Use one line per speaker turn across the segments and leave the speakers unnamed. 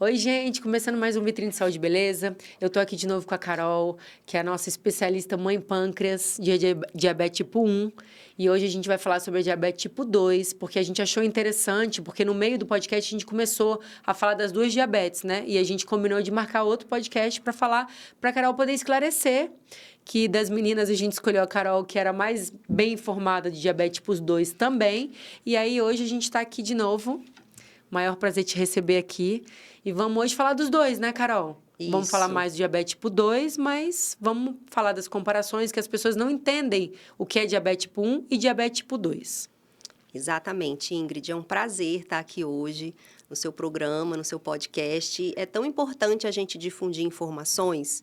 Oi, gente, começando mais um Vitrine de Saúde e Beleza. Eu tô aqui de novo com a Carol, que é a nossa especialista mãe pâncreas de diabetes tipo 1. E hoje a gente vai falar sobre a diabetes tipo 2, porque a gente achou interessante, porque no meio do podcast a gente começou a falar das duas diabetes, né? E a gente combinou de marcar outro podcast para falar, para a Carol poder esclarecer que das meninas a gente escolheu a Carol, que era mais bem informada de diabetes tipo 2 também. E aí hoje a gente está aqui de novo. Maior prazer te receber aqui. E vamos hoje falar dos dois, né, Carol?
Isso.
Vamos falar mais do diabetes tipo 2, mas vamos falar das comparações, que as pessoas não entendem o que é diabetes tipo 1 e diabetes tipo 2.
Exatamente, Ingrid. É um prazer estar aqui hoje no seu programa, no seu podcast. É tão importante a gente difundir informações.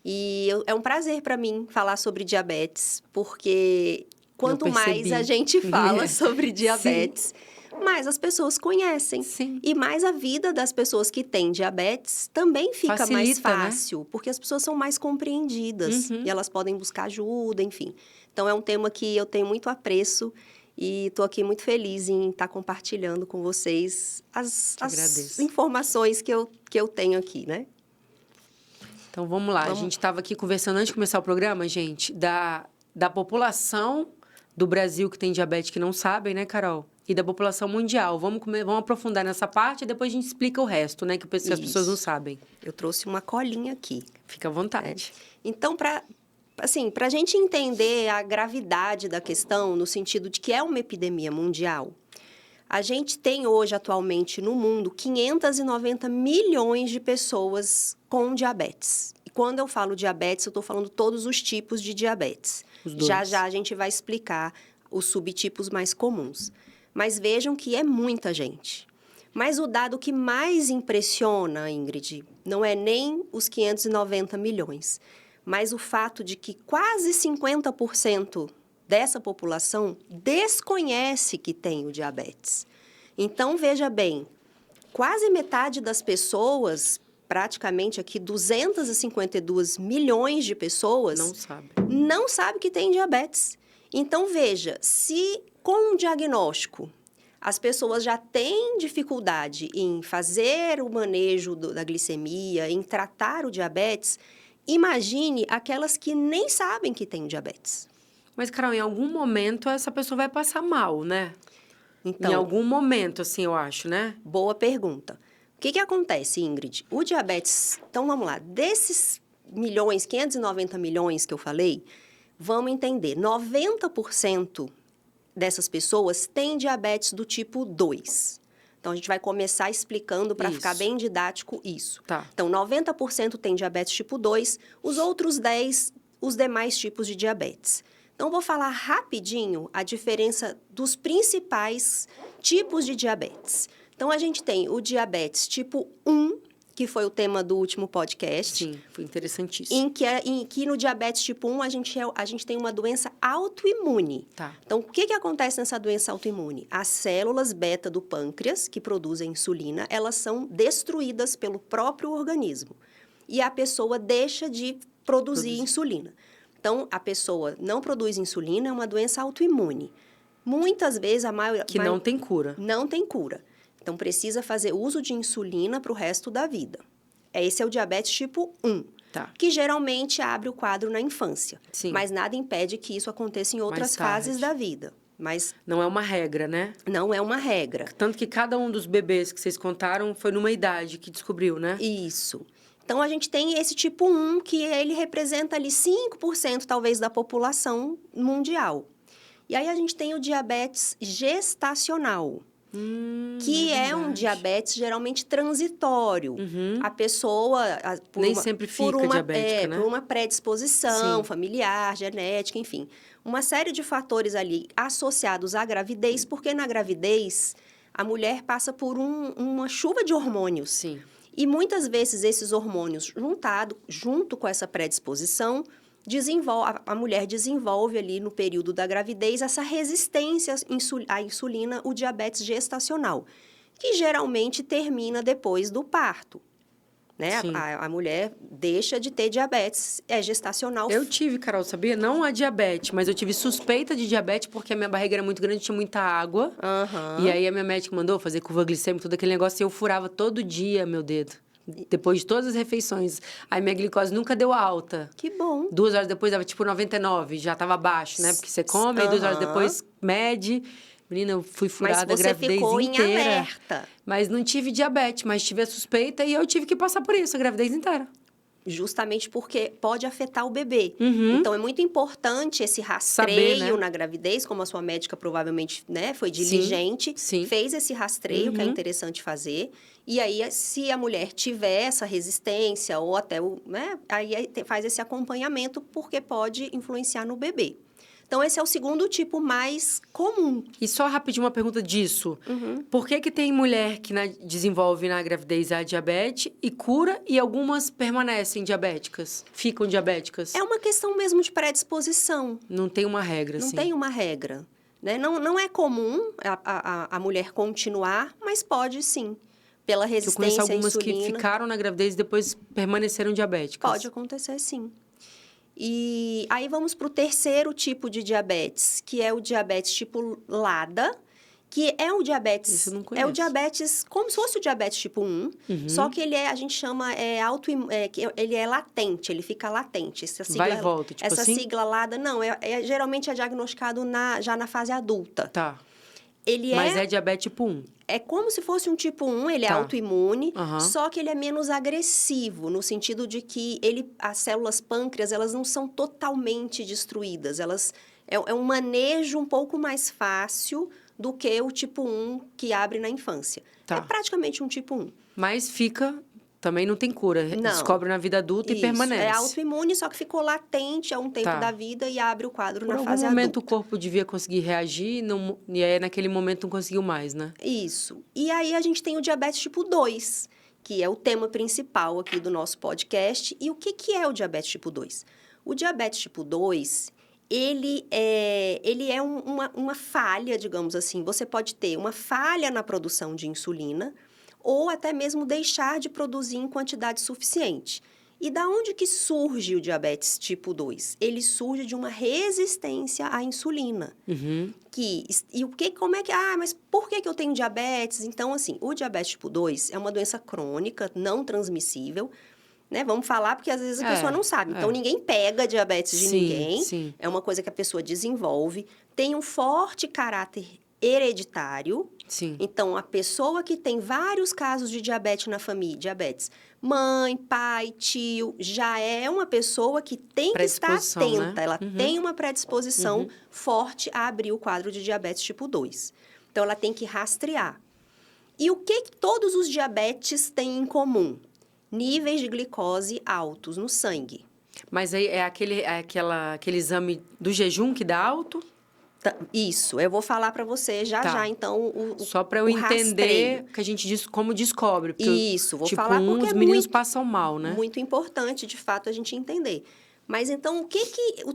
E é um prazer para mim falar sobre diabetes, porque quanto mais a gente fala sobre diabetes, mais as pessoas conhecem.
Sim.
E mais a vida das pessoas que têm diabetes também fica
Facilita,
mais fácil, né? Porque as pessoas são mais compreendidas e elas podem buscar ajuda, enfim. Então, é um tema que eu tenho muito apreço e estou aqui muito feliz em estar compartilhando com vocês as informações que eu tenho aqui, né?
Então, vamos lá. A gente estava aqui conversando antes de começar o programa, gente, da população do Brasil que tem diabetes que não sabem, né, Carol? E da população mundial. Vamos aprofundar nessa parte e depois a gente explica o resto, né? Que as pessoas não sabem.
Eu trouxe uma colinha aqui.
Fica à vontade.
Então, para a gente entender a gravidade da questão, no sentido de que é uma epidemia mundial, a gente tem hoje, atualmente, no mundo, 590 milhões de pessoas com diabetes. E quando eu falo diabetes, eu estou falando todos os tipos de diabetes. Já a gente vai explicar os subtipos mais comuns. Mas vejam que é muita gente. Mas o dado que mais impressiona, Ingrid, não é nem os 590 milhões, mas o fato de que quase 50% dessa população desconhece que tem o diabetes. Então, veja bem, quase metade das pessoas, praticamente aqui 252 milhões de pessoas, não sabe que tem diabetes. Então, veja, se com um diagnóstico as pessoas já têm dificuldade em fazer o manejo da glicemia, em tratar o diabetes, imagine aquelas que nem sabem que tem diabetes.
Mas, Carol, em algum momento essa pessoa vai passar mal, né?
Então,
em algum momento, assim, eu acho, né?
Boa pergunta. O que acontece, Ingrid? O diabetes... Então, vamos lá. Desses 590 milhões que eu falei, vamos entender, 90% dessas pessoas têm diabetes do tipo 2. Então, a gente vai começar explicando para ficar bem didático isso.
Tá.
Então, 90% tem diabetes tipo 2, os outros 10, os demais tipos de diabetes. Então, vou falar rapidinho a diferença dos principais tipos de diabetes. Então, a gente tem o diabetes tipo 1, que foi o tema do último podcast.
Sim, foi interessantíssimo.
Em que no diabetes tipo 1, a gente tem uma doença autoimune.
Tá.
Então, o que acontece nessa doença autoimune? As células beta do pâncreas, que produzem insulina, elas são destruídas pelo próprio organismo. E a pessoa deixa de produzir insulina. Então, a pessoa não produz insulina, é uma doença autoimune. Muitas vezes, a maioria...
Que não tem cura.
Não tem cura. Então, precisa fazer uso de insulina para o resto da vida. Esse é o diabetes tipo 1, que geralmente abre o quadro na infância.
Sim.
Mas nada impede que isso aconteça em outras fases da vida. Mas
não é uma regra, né?
Não é uma regra.
Tanto que cada um dos bebês que vocês contaram foi numa idade que descobriu, né?
Isso. Então, a gente tem esse tipo 1, que ele representa ali 5% talvez da população mundial. E aí, a gente tem o diabetes gestacional, que é um diabetes geralmente transitório. A pessoa...
Nem sempre fica diabética, né?
Por uma predisposição familiar, genética, enfim. Uma série de fatores ali associados à gravidez, porque na gravidez a mulher passa por uma chuva de hormônios.
Sim.
E muitas vezes esses hormônios junto com essa predisposição, a mulher desenvolve ali no período da gravidez essa resistência à insulina, o diabetes gestacional, que geralmente termina depois do parto. né?
Sim.
A mulher deixa de ter diabetes, é gestacional.
Eu tive, Carol, sabia? Não a diabetes, mas eu tive suspeita de diabetes porque a minha barriga era muito grande, tinha muita água. E aí a minha médica mandou fazer curva glicêmica, todo aquele negócio, e eu furava todo dia meu dedo. Depois de todas as refeições. Aí minha glicose nunca deu alta.
Que bom.
2 horas depois dava tipo 99, já tava baixo, né? Porque você come, aí 2 horas depois mede. Menina, eu fui furada a gravidez
ficou
inteira.
em alerta.
Mas não tive diabetes, mas tive a suspeita e eu tive que passar por isso a gravidez inteira.
Justamente porque pode afetar o bebê.
Uhum.
Então, é muito importante esse rastreio
Saber, né?
na gravidez, como a sua médica provavelmente, né, foi diligente,
sim.
fez esse rastreio, que é interessante fazer. E aí, se a mulher tiver essa resistência ou até o, né, aí faz esse acompanhamento, porque pode influenciar no bebê. Então, esse é o segundo tipo mais comum.
E só rapidinho uma pergunta disso. Por que tem mulher que desenvolve na gravidez a diabetes e cura e algumas permanecem diabéticas, ficam diabéticas?
É uma questão mesmo de predisposição.
Não tem uma regra,
Não
assim.
tem uma regra. Né? Não é comum a mulher continuar, mas pode sim. Pela resistência
Eu conheço algumas
à insulina.
que ficaram na gravidez e depois permaneceram diabéticas.
Pode acontecer, sim. E aí vamos para o terceiro tipo de diabetes, que é o diabetes tipo LADA, que é o diabetes...
Isso eu não
é
conheço.
o diabetes, como se fosse o diabetes tipo 1, só que ele a gente chama ele é latente, ele fica latente. Essa sigla,
Vai e volta, tipo
essa
assim?
sigla LADA, não, geralmente é diagnosticado já na fase adulta.
Tá.
Ele
Mas é diabetes tipo 1.
É como se fosse um tipo 1, ele é
Tá.
autoimune,
Aham.
só que ele é menos agressivo, no sentido de que as células pâncreas, elas não são totalmente destruídas, é um manejo um pouco mais fácil do que o tipo 1 que abre na infância.
Tá.
É praticamente um tipo 1.
Mas fica... Também não tem cura.
Não.
Descobre na vida adulta e
Isso,
permanece.
é autoimune, só que ficou latente há um tempo
Tá.
da vida e abre o quadro
Por
na
algum
fase
momento
adulta.
o corpo devia conseguir reagir e aí naquele momento não conseguiu mais, né?
Isso. E aí a gente tem o diabetes tipo 2, que é o tema principal aqui do nosso podcast. E o que é o diabetes tipo 2? O diabetes tipo 2, ele é uma falha, digamos assim. Você pode ter uma falha na produção de insulina ou até mesmo deixar de produzir em quantidade suficiente. E da onde que surge o diabetes tipo 2? Ele surge de uma resistência à insulina. Mas por que eu tenho diabetes? Então, assim, o diabetes tipo 2 é uma doença crônica, não transmissível, né? Vamos falar, porque às vezes a pessoa não sabe. Então, ninguém pega diabetes de ninguém.
Sim.
É uma coisa que a pessoa desenvolve. Tem um forte caráter hereditário.
Sim.
Então, a pessoa que tem vários casos de diabetes na família, mãe, pai, tio, já é uma pessoa que tem que estar atenta.
Né?
Ela tem uma predisposição forte a abrir o quadro de diabetes tipo 2. Então, ela tem que rastrear. E o que todos os diabetes têm em comum? Níveis de glicose altos no sangue.
Mas aí é aquele exame do jejum que dá alto?
Isso, eu vou falar para você já, então,
só para eu entender que a gente diz como descobre.
Isso, vou
tipo,
falar porque
os meninos passam mal, né?
Muito importante, de fato, a gente entender. Mas, então, o que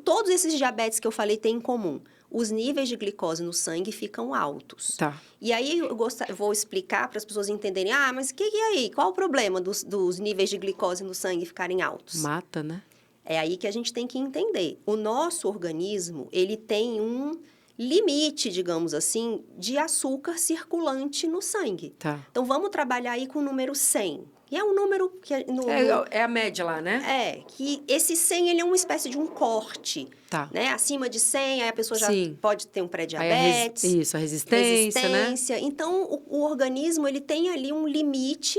todos esses diabetes que eu falei têm em comum? Os níveis de glicose no sangue ficam altos.
Tá.
E aí, eu vou explicar para as pessoas entenderem, mas que é aí? Qual o problema dos níveis de glicose no sangue ficarem altos?
Mata, né?
É aí que a gente tem que entender. O nosso organismo, ele tem um limite, digamos assim, de açúcar circulante no sangue.
Tá.
Então, vamos trabalhar aí com o número 100. E é um número que...
É a média lá, né?
Que esse 100, ele é uma espécie de um corte.
Tá.
Né? Acima de 100, aí a pessoa já pode ter um pré-diabetes.
Isso, a resistência, né?
Então, o organismo, ele tem ali um limite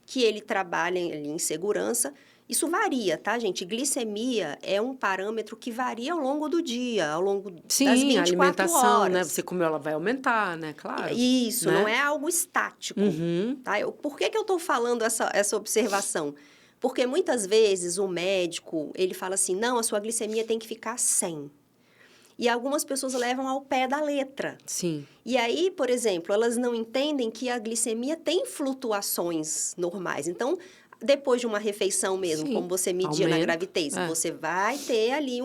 que ele trabalha ali em segurança. Isso varia, tá, gente? Glicemia é um parâmetro que varia ao longo do dia, ao longo das 24
a alimentação,
horas.
né? Você comeu, ela vai aumentar, né? Claro.
Isso,
né?
Não é algo estático. Tá? Por que eu estou falando essa observação? Porque muitas vezes o médico, ele fala assim, não, a sua glicemia tem que ficar 100. E algumas pessoas levam ao pé da letra.
Sim.
E aí, por exemplo, elas não entendem que a glicemia tem flutuações normais. Então, depois de uma refeição mesmo, como você media na gravidez, você vai ter ali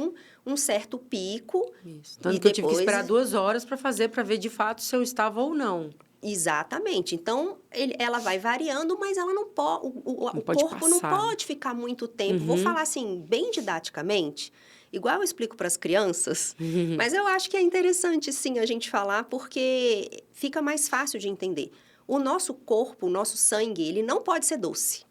um certo pico.
Isso. Tanto que eu tive que esperar 2 horas para ver de fato se eu estava ou não.
Exatamente. Então, ela vai variando, mas ela não pode, o
pode
corpo não
passar.
pode ficar muito tempo. Vou falar assim, bem didaticamente, igual eu explico para as crianças, mas eu acho que é interessante, sim, a gente falar, porque fica mais fácil de entender. O nosso corpo, o nosso sangue, ele não pode ser doce.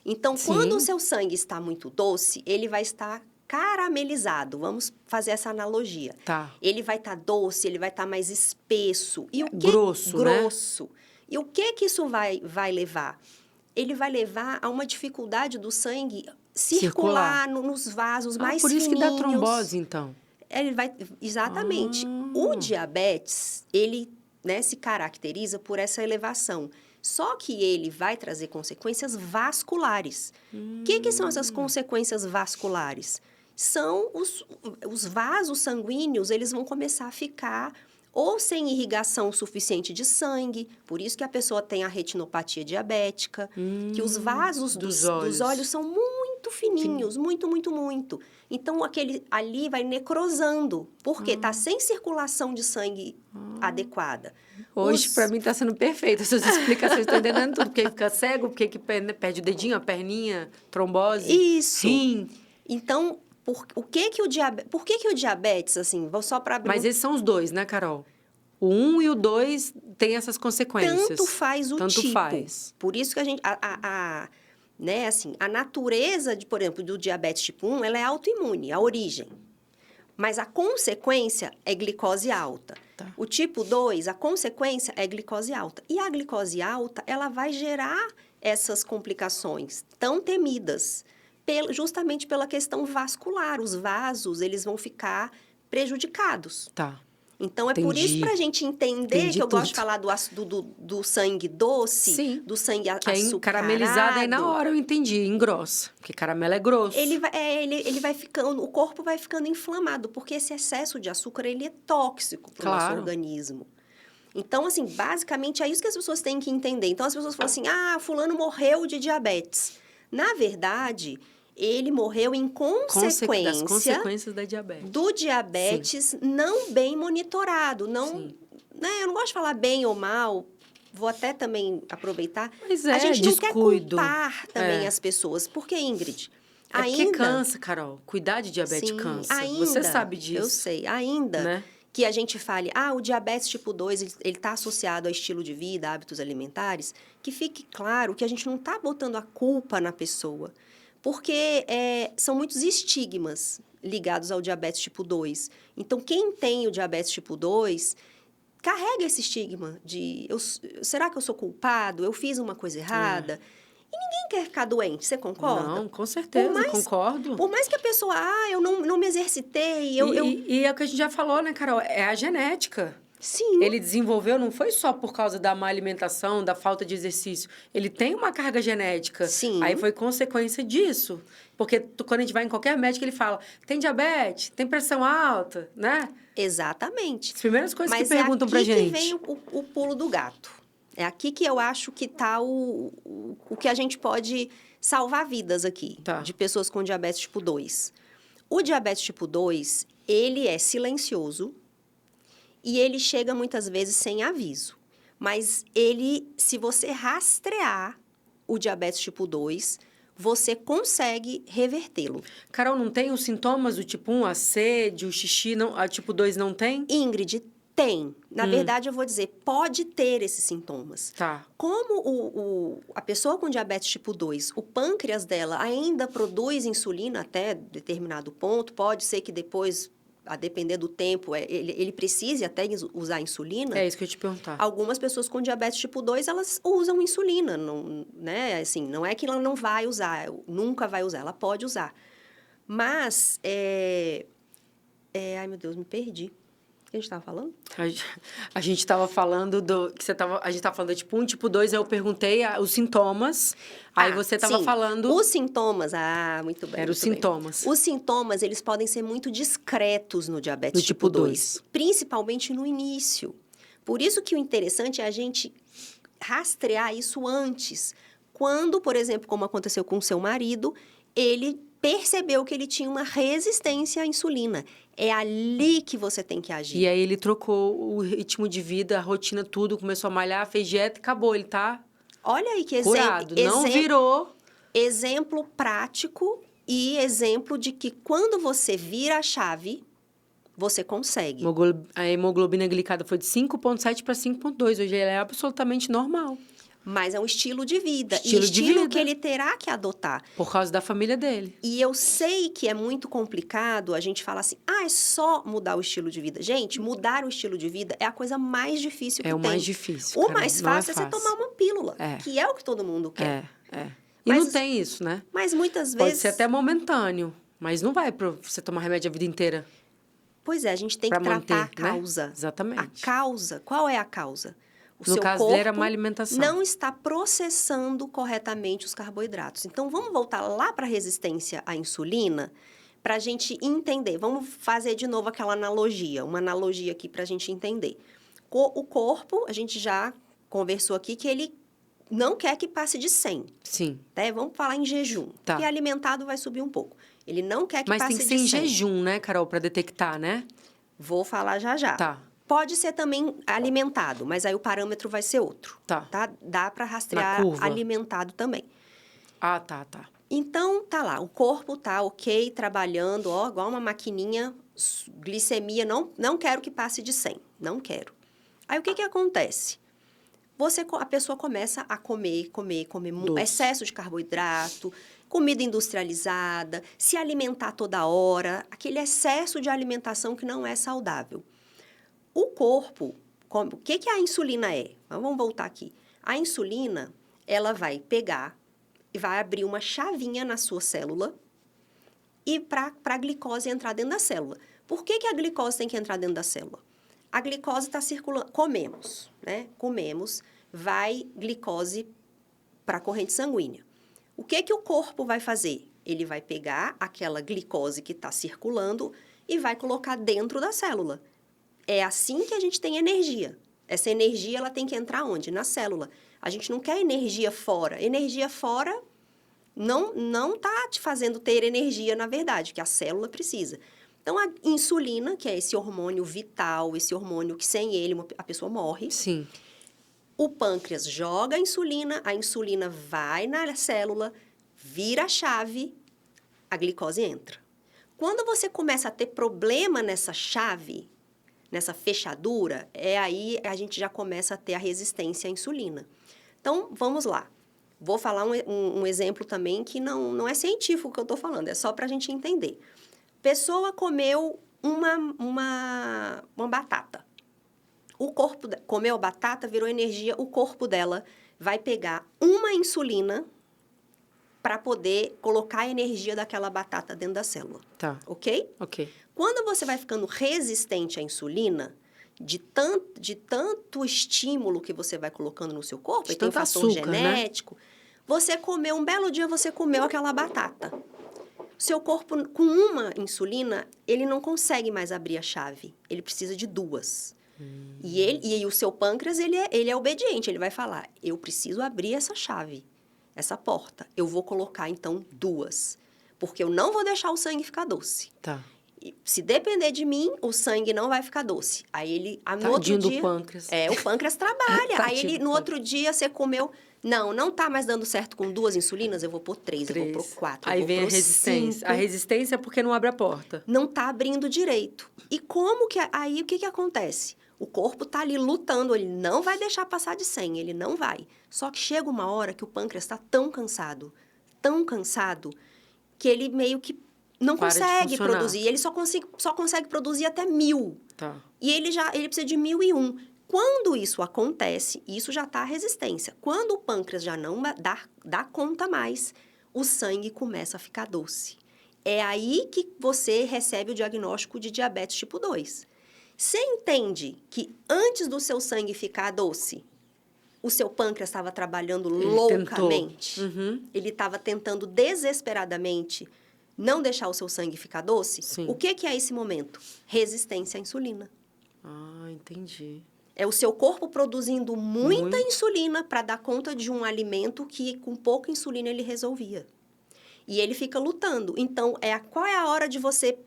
Então,
Sim.
quando o seu sangue está muito doce, ele vai estar caramelizado. Vamos fazer essa analogia.
Tá.
Ele vai estar doce, ele vai estar mais espesso. E o que...
Grosso, né?
Grosso. E o que isso vai levar? Ele vai levar a uma dificuldade do sangue circular nos vasos mais
por isso
fininhos.
que dá trombose, então.
Ele vai... Exatamente. O diabetes, ele, né, se caracteriza por essa elevação. Só que ele vai trazer consequências vasculares. O que são essas consequências vasculares? São os vasos sanguíneos, eles vão começar a ficar ou sem irrigação suficiente de sangue, por isso que a pessoa tem a retinopatia diabética, que os vasos dos olhos são muito fininhos, muito, muito, muito. Então, aquele ali vai necrosando, porque está sem circulação de sangue adequada.
Hoje, para mim, está sendo perfeito. Essas explicações estão entendendo tudo. Porque fica cego, porque perde o dedinho, a perninha, trombose.
Isso.
Rim.
Então, por que o diabetes, assim, vou só para abrir...
Mas esses são os dois, né, Carol? O 1 e o 2 têm essas consequências.
Tanto faz o
Tanto
tipo.
faz.
Por isso que a gente... né, assim, a natureza, por exemplo, do diabetes tipo 1, ela é autoimune, a origem. Mas a consequência é glicose alta.
Tá.
O tipo 2, a consequência é glicose alta. E a glicose alta, ela vai gerar essas complicações tão temidas, justamente pela questão vascular. Os vasos, eles vão ficar prejudicados.
Tá.
Então, é por isso, para a gente entender que eu gosto de falar do sangue doce,
sim,
do sangue
que
açucarado.
É caramelizado, aí na hora eu entendi, engrossa. Porque caramelo é grosso.
Ele vai ficando, o corpo vai ficando inflamado, porque esse excesso de açúcar, ele é tóxico para o nosso organismo. Então, assim, basicamente, é isso que as pessoas têm que entender. Então, as pessoas falam assim, fulano morreu de diabetes. Na verdade... ele morreu em consequência
das consequências da diabetes.
Do diabetes Sim. não bem monitorado. Não, né, eu não gosto de falar bem ou mal, vou até também aproveitar.
Mas
a gente
descuido.
não quer culpar também as pessoas. Porque, Ingrid,
porque cansa, Carol. Cuidar de diabetes cansa. Você sabe disso.
Eu sei. Ainda né? que a gente fale, o diabetes tipo 2, ele está associado ao estilo de vida, hábitos alimentares, que fique claro que a gente não está botando a culpa na pessoa. Porque são muitos estigmas ligados ao diabetes tipo 2. Então, quem tem o diabetes tipo 2, carrega esse estigma de... será que eu sou culpado? Eu fiz uma coisa errada? E ninguém quer ficar doente, você concorda?
Não, com certeza, concordo.
Por mais que a pessoa... eu não me exercitei...
E é o que a gente já falou, né, Carol? É a genética.
Sim.
Ele desenvolveu, não foi só por causa da má alimentação, da falta de exercício. Ele tem uma carga genética.
Sim.
Aí foi consequência disso. Porque quando a gente vai em qualquer médico, ele fala, tem diabetes, tem pressão alta, né?
Exatamente.
As primeiras coisas que perguntam pra gente.
Mas é aqui que vem o pulo do gato. É aqui que eu acho que está o que a gente pode salvar vidas aqui, de pessoas com diabetes tipo 2. O diabetes tipo 2, ele é silencioso, e ele chega muitas vezes sem aviso. Mas se você rastrear o diabetes tipo 2, você consegue revertê-lo.
Carol, não tem os sintomas do tipo 1, a sede, o xixi, não, a tipo 2 não tem?
Ingrid, tem. Na verdade, eu vou dizer, pode ter esses sintomas.
Tá.
Como a pessoa com diabetes tipo 2, o pâncreas dela ainda produz insulina até determinado ponto, pode ser que depois... a depender do tempo, ele precise até usar insulina.
É isso que eu ia te perguntar.
Algumas pessoas com diabetes tipo 2, elas usam insulina, não, né? Assim, não é que ela não vai usar, nunca vai usar, ela pode usar. Mas, ai meu Deus, me perdi. O que a gente estava falando?
A gente estava falando a gente estava falando de tipo 1, tipo 2, aí eu perguntei os sintomas, aí você estava falando...
Os sintomas, muito bem.
Eram os sintomas.
Os sintomas, eles podem ser muito discretos no diabetes tipo 2, principalmente no início. Por isso que o interessante é a gente rastrear isso antes. Quando, por exemplo, como aconteceu com o seu marido, ele percebeu que ele tinha uma resistência à insulina. É ali que você tem que agir.
E aí ele trocou o ritmo de vida, a rotina, tudo, começou a malhar, fez dieta e acabou. Ele tá
Olha aí que
curado, não virou.
Exemplo prático e exemplo de que quando você vira a chave, você consegue.
A hemoglobina glicada foi de 5,7 para 5,2. Hoje ela é absolutamente normal.
Mas é um estilo de vida.
Estilo de vida.
Que ele terá que adotar.
Por causa da família dele.
E eu sei que é muito complicado a gente falar assim, é só mudar o estilo de vida. Gente, mudar o estilo de vida é a coisa mais difícil que tem.
É o mais difícil,
O mais fácil é você tomar uma pílula, que é o que todo mundo quer.
E não tem isso, né?
Mas muitas vezes...
Pode ser até momentâneo, mas não vai para você tomar remédio a vida inteira.
Pois é, a gente tem que tratar a causa.
Né? Exatamente.
A causa. Qual é a causa?
No caso dele, era má alimentação.
Não está processando corretamente os carboidratos. Então, vamos voltar lá para a resistência à insulina para a gente entender. Vamos fazer de novo aquela analogia. Uma analogia aqui para a gente entender. O corpo, a gente já conversou aqui que ele não quer que passe de 100.
Sim.
Né? Vamos falar em jejum.
Tá.
Porque alimentado vai subir um pouco. Ele não quer que passe de 100.
Mas tem que ser em jejum, né, Carol, para detectar, né?
Vou falar já já.
Tá.
Pode ser também alimentado, mas aí o parâmetro vai ser outro.
Tá.
Dá para rastrear alimentado também.
Ah, tá.
Então, tá lá, o corpo tá ok, trabalhando, igual uma maquininha, glicemia, não quero que passe de 100, não quero. Aí, o que acontece? A pessoa começa a comer excesso de carboidrato, comida industrializada, se alimentar toda hora, aquele excesso de alimentação que não é saudável. O corpo, o que a insulina é? Vamos voltar aqui. A insulina, ela vai pegar e vai abrir uma chavinha na sua célula e para a glicose entrar dentro da célula. Por que a glicose tem que entrar dentro da célula? A glicose está circulando, comemos, né? Vai glicose para a corrente sanguínea. O que o corpo vai fazer? Ele vai pegar aquela glicose que está circulando e vai colocar dentro da célula. É assim que a gente tem energia. Essa energia, ela tem que entrar onde? Na célula. A gente não quer energia fora. Energia fora não está te fazendo ter energia, na verdade, que a célula precisa. Então, a insulina, que é esse hormônio vital, esse hormônio que sem ele a pessoa morre.
Sim.
O pâncreas joga a insulina vai na célula, vira a chave, a glicose entra. Quando você começa a ter problema nessa chave, nessa fechadura, aí a gente já começa a ter a resistência à insulina. Então, vamos lá. Vou falar um exemplo também que não é científico o que eu estou falando, é só para a gente entender. Pessoa comeu uma batata. O corpo comeu a batata, virou energia, o corpo dela vai pegar uma insulina para poder colocar a energia daquela batata dentro da célula.
Tá.
Ok?
Ok.
Quando você vai ficando resistente à insulina, de tanto estímulo que você vai colocando no seu corpo, e tem um fator genético, né? Um belo dia você comeu aquela batata. Seu corpo, com uma insulina, ele não consegue mais abrir a chave. Ele precisa de 2. E o seu pâncreas, ele é obediente. Ele vai falar, eu preciso abrir essa chave, essa porta. Eu vou colocar, então, 2. Porque eu não vou deixar o sangue ficar doce.
Tá.
Se depender de mim, o sangue não vai ficar doce. Aí ele, no outro dia...
do pâncreas.
O pâncreas trabalha. Aí no outro dia, você comeu... Não tá mais dando certo com 2 insulinas, eu vou pôr 3, eu vou pôr 4,
Aí vem a resistência.
5.
A resistência é porque não abre a porta.
Não tá abrindo direito. E como que... Aí, o que acontece? O corpo tá ali lutando, ele não vai deixar passar de 100, ele não vai. Só que chega uma hora que o pâncreas está tão cansado, que ele meio que não consegue produzir. Ele só consegue produzir até 1000.
Tá.
E ele precisa de 1001. Quando isso acontece, isso já está a resistência. Quando o pâncreas já não dá conta mais, o sangue começa a ficar doce. É aí que você recebe o diagnóstico de diabetes tipo 2. Você entende que antes do seu sangue ficar doce, o seu pâncreas estava trabalhando loucamente? Ele estava tentando desesperadamente não deixar o seu sangue ficar doce?
Sim.
O que é esse momento? Resistência à insulina.
Ah, entendi.
É o seu corpo produzindo muita insulina para dar conta de um alimento que com pouca insulina ele resolvia. E ele fica lutando. Então, qual é a hora de você...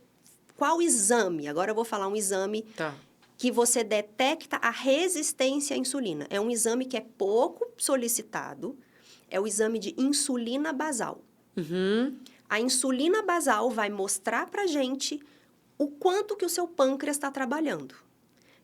Qual exame? Agora eu vou falar um exame
Tá.
que você detecta a resistência à insulina. É um exame que é pouco solicitado. É o exame de insulina basal.
Uhum.
A insulina basal vai mostrar pra gente o quanto que o seu pâncreas está trabalhando.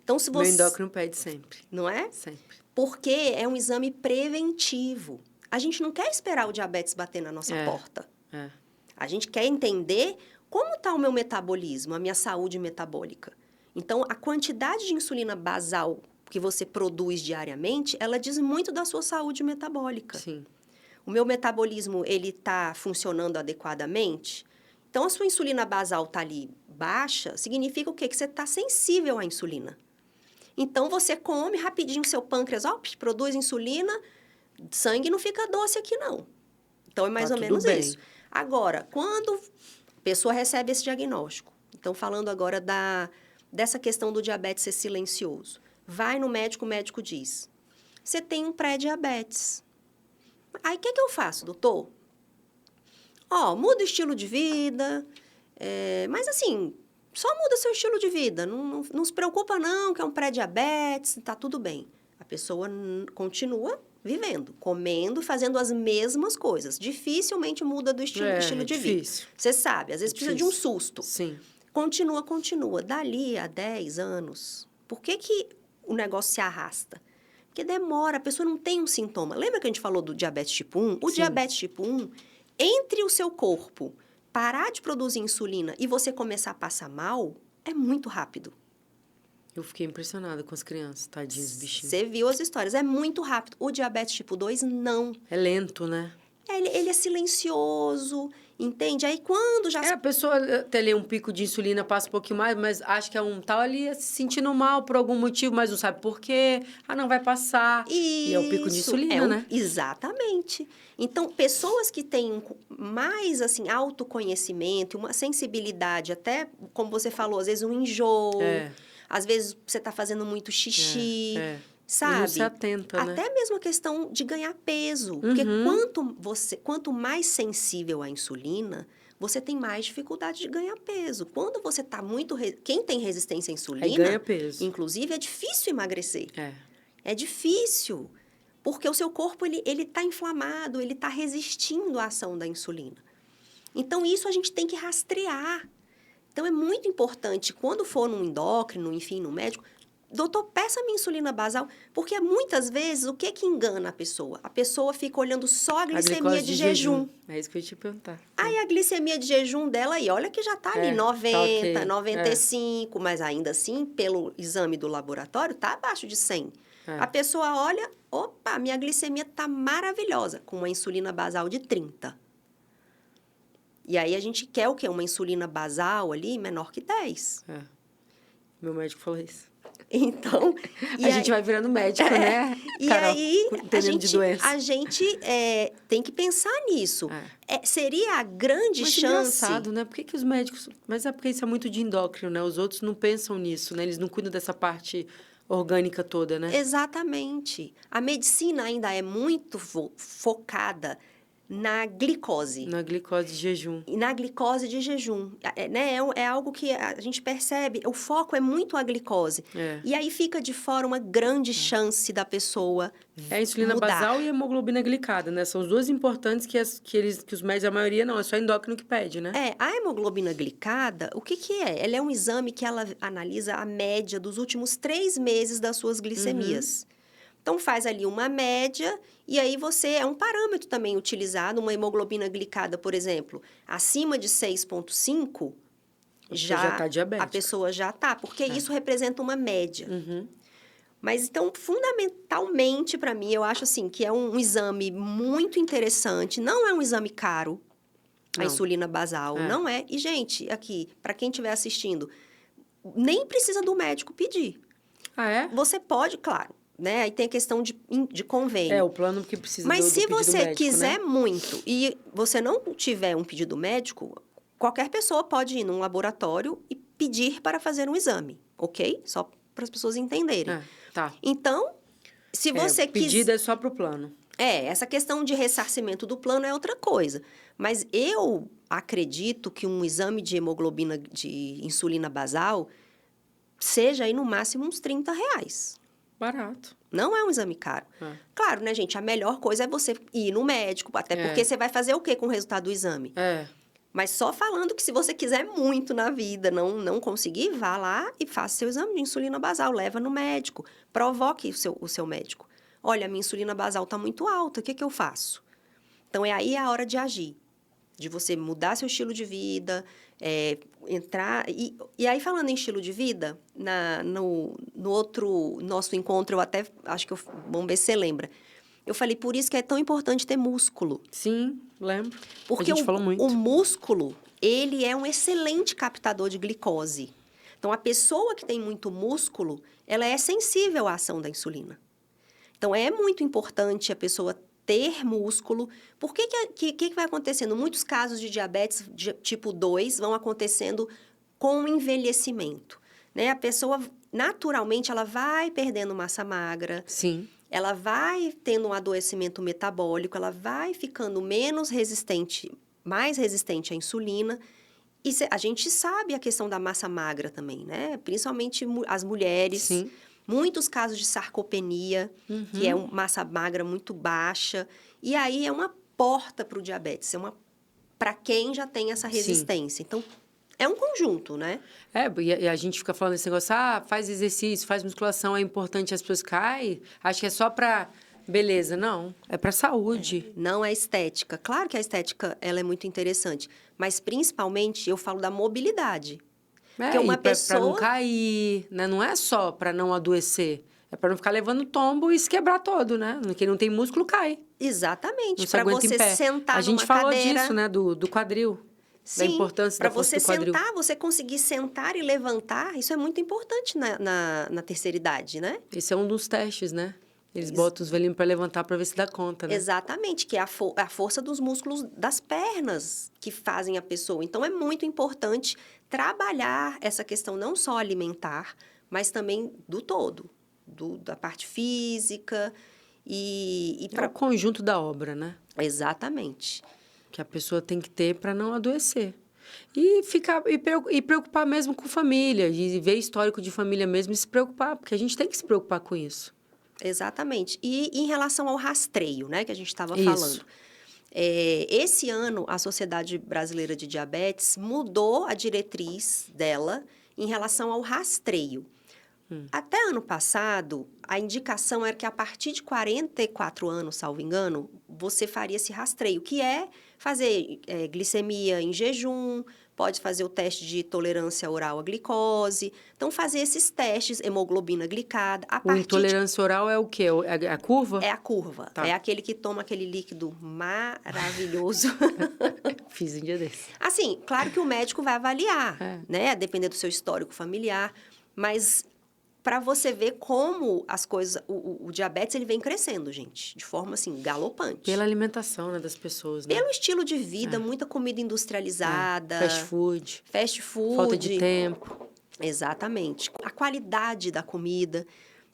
Então, se
Meu
você...
endócrino pede sempre.
Não é?
Sempre.
Porque é um exame preventivo. A gente não quer esperar o diabetes bater na nossa porta.
É.
A gente quer entender como está o meu metabolismo, a minha saúde metabólica. Então, a quantidade de insulina basal que você produz diariamente, ela diz muito da sua saúde metabólica.
Sim.
O meu metabolismo, ele está funcionando adequadamente? Então, a sua insulina basal está ali baixa, significa o quê? Que você está sensível à insulina. Então, você come rapidinho seu pâncreas, produz insulina, sangue não fica doce aqui, não. Então, é mais ou menos isso. Agora, quando a pessoa recebe esse diagnóstico, então, falando agora dessa questão do diabetes ser silencioso, vai no médico, o médico diz, você tem um pré-diabetes. Aí, o que eu faço, doutor? Muda o estilo de vida, mas assim, só muda seu estilo de vida, não se preocupa não, que é um pré-diabetes, tá tudo bem. A pessoa continua vivendo, comendo, fazendo as mesmas coisas. Dificilmente muda do estilo de vida. Você sabe, às vezes precisa de um susto.
Sim.
Continua. Dali a 10 anos, por que o negócio se arrasta? Porque demora, a pessoa não tem um sintoma. Lembra que a gente falou do diabetes tipo 1? O diabetes tipo 1, entre o seu corpo parar de produzir insulina e você começar a passar mal, é muito rápido.
Eu fiquei impressionada com as crianças, tadinhos, bichinhos.
Você viu as histórias, é muito rápido. O diabetes tipo 2, não.
É lento, né?
Ele é silencioso, entende? Aí quando já...
a pessoa tem ali um pico de insulina, passa um pouquinho mais, mas acha que é tal ali se sentindo mal por algum motivo, mas não sabe por quê. Não vai passar.
Isso,
e é o pico de insulina, né?
Exatamente. Então, pessoas que têm mais, assim, autoconhecimento, uma sensibilidade, até, como você falou, às vezes um enjoo, às vezes você está fazendo muito xixi... Sabe?
E não se atenta, né?
Até mesmo a questão de ganhar peso. Porque quanto mais sensível à insulina, você tem mais dificuldade de ganhar peso. Quando você está muito... Quem tem resistência à insulina...
Aí ganha peso.
Inclusive, é difícil emagrecer. É difícil. Porque o seu corpo, ele está inflamado, ele está resistindo à ação da insulina. Então, isso a gente tem que rastrear. Então, é muito importante, quando for num endócrino, enfim, no médico... Doutor, peça minha insulina basal, porque muitas vezes o que engana a pessoa? A pessoa fica olhando só a glicemia de jejum.
É isso que eu ia te perguntar.
Aí a glicemia de jejum dela aí, olha que já está ali 90,
tá
95, mas ainda assim, pelo exame do laboratório, está abaixo de 100. A pessoa olha, opa, minha glicemia está maravilhosa, com uma insulina basal de 30. E aí a gente quer o quê? Uma insulina basal ali menor que 10.
Meu médico falou isso.
Então...
a gente vai virando médico, né?
E
Carol,
aí,
a
gente tem que pensar nisso. Seria a grande chance...
engraçado, né? Por que os médicos... Mas é porque isso é muito de endócrino, né? Os outros não pensam nisso, né? Eles não cuidam dessa parte orgânica toda, né?
Exatamente. A medicina ainda é muito focada na glicose.
Na glicose de jejum.
E na glicose de jejum. É algo que a gente percebe, o foco é muito a glicose. E aí fica de fora uma grande chance da pessoa
a insulina
mudar.
Basal e a hemoglobina glicada, né? São os dois importantes que os médicos, a maioria não, é só endócrino que pede, né?
A hemoglobina glicada, o que é? Ela é um exame que ela analisa a média dos últimos 3 meses das suas glicemias. Então, faz ali uma média e aí é um parâmetro também utilizado, uma hemoglobina glicada, por exemplo, acima de 6,5, a pessoa já está, porque isso representa uma média. Mas, então, fundamentalmente, para mim, eu acho assim, que é um exame muito interessante, não é um exame caro, a insulina basal, não é. E, gente, aqui, para quem estiver assistindo, nem precisa do médico pedir. Você pode, claro. Aí tem a questão de convênio.
O plano que precisa
Mas
do
se
pedido
você
médico,
quiser
né?
muito e você não tiver um pedido médico, qualquer pessoa pode ir num laboratório e pedir para fazer um exame, ok? Só para as pessoas entenderem.
Tá.
Então, se você
quiser... Pedido é só para o plano.
Essa questão de ressarcimento do plano é outra coisa. Mas eu acredito que um exame de hemoglobina de insulina basal seja aí no máximo uns R$30.
Barato.
Não é um exame caro. Claro, né, gente? A melhor coisa é você ir no médico, até porque você vai fazer o quê com o resultado do exame? Mas só falando que se você quiser muito na vida, não conseguir, vá lá e faça seu exame de insulina basal, leva no médico, provoque o seu médico. Olha, a minha insulina basal está muito alta, o que eu faço? Então, aí é a hora de agir, de você mudar seu estilo de vida, entrar... E aí, falando em estilo de vida, no outro nosso encontro, eu até acho que vamos ver se você lembra. Eu falei, por isso que é tão importante ter músculo.
Sim, lembro.
Porque
a gente falou muito.
O músculo, ele é um excelente captador de glicose. Então, a pessoa que tem muito músculo, ela é sensível à ação da insulina. Então, é muito importante a pessoa ter músculo. Por que vai acontecendo? Muitos casos de diabetes de tipo 2 vão acontecendo com o envelhecimento. Né? A pessoa, naturalmente, ela vai perdendo massa magra.
Sim.
Ela vai tendo um adoecimento metabólico, ela vai ficando menos resistente, mais resistente à insulina. E a gente sabe a questão da massa magra também, né? Principalmente as mulheres.
Sim.
Muitos casos de sarcopenia, que é uma massa magra muito baixa. E aí é uma porta para o diabetes, para quem já tem essa resistência. Sim. Então, é um conjunto, né?
E a gente fica falando esse negócio, faz exercício, faz musculação, é importante, as pessoas caem. Acho que é só para beleza. Não, é para saúde.
Não é estética. Claro que a estética ela é muito interessante, mas principalmente eu falo da mobilidade.
Porque uma pessoa... Para não cair, né? Não é só para não adoecer. É para não ficar levando tombo e se quebrar todo, né? Quem não tem músculo cai.
Exatamente. Para você sentar numa cadeira...
A gente falou disso, né? Do quadril.
Sim,
da importância da força do quadril.
Para você sentar, você conseguir sentar e levantar, isso é muito importante na terceira idade, né?
Esse é um dos testes, né? Eles botam os velhinhos para levantar para ver se dá conta, né?
Exatamente, que é a força dos músculos das pernas que fazem a pessoa. Então, é muito importante trabalhar essa questão não só alimentar, mas também do todo, da parte física
É o conjunto da obra, né?
Exatamente.
Que a pessoa tem que ter para não adoecer. E preocupar mesmo com família, e ver histórico de família mesmo e se preocupar, porque a gente tem que se preocupar com isso.
Exatamente. E em relação ao rastreio, né, que a gente estava falando. Esse ano, a Sociedade Brasileira de Diabetes mudou a diretriz dela em relação ao rastreio. Até ano passado, a indicação era que a partir de 44 anos, salvo engano, você faria esse rastreio, que é fazer glicemia em jejum, pode fazer o teste de tolerância oral à glicose. Então, fazer esses testes, hemoglobina glicada.
Intolerância oral é o quê? É a curva?
É a curva. Tá. É aquele que toma aquele líquido maravilhoso.
Fiz um dia desse.
Assim, claro que o médico vai avaliar, né? Dependendo do seu histórico familiar. Mas... para você ver como as coisas... O diabetes, ele vem crescendo, gente. De forma, assim, galopante.
Pela alimentação, né, das pessoas, né?
Pelo estilo de vida, muita comida industrializada.
Fast food.
Falta
de tempo.
Exatamente. A qualidade da comida.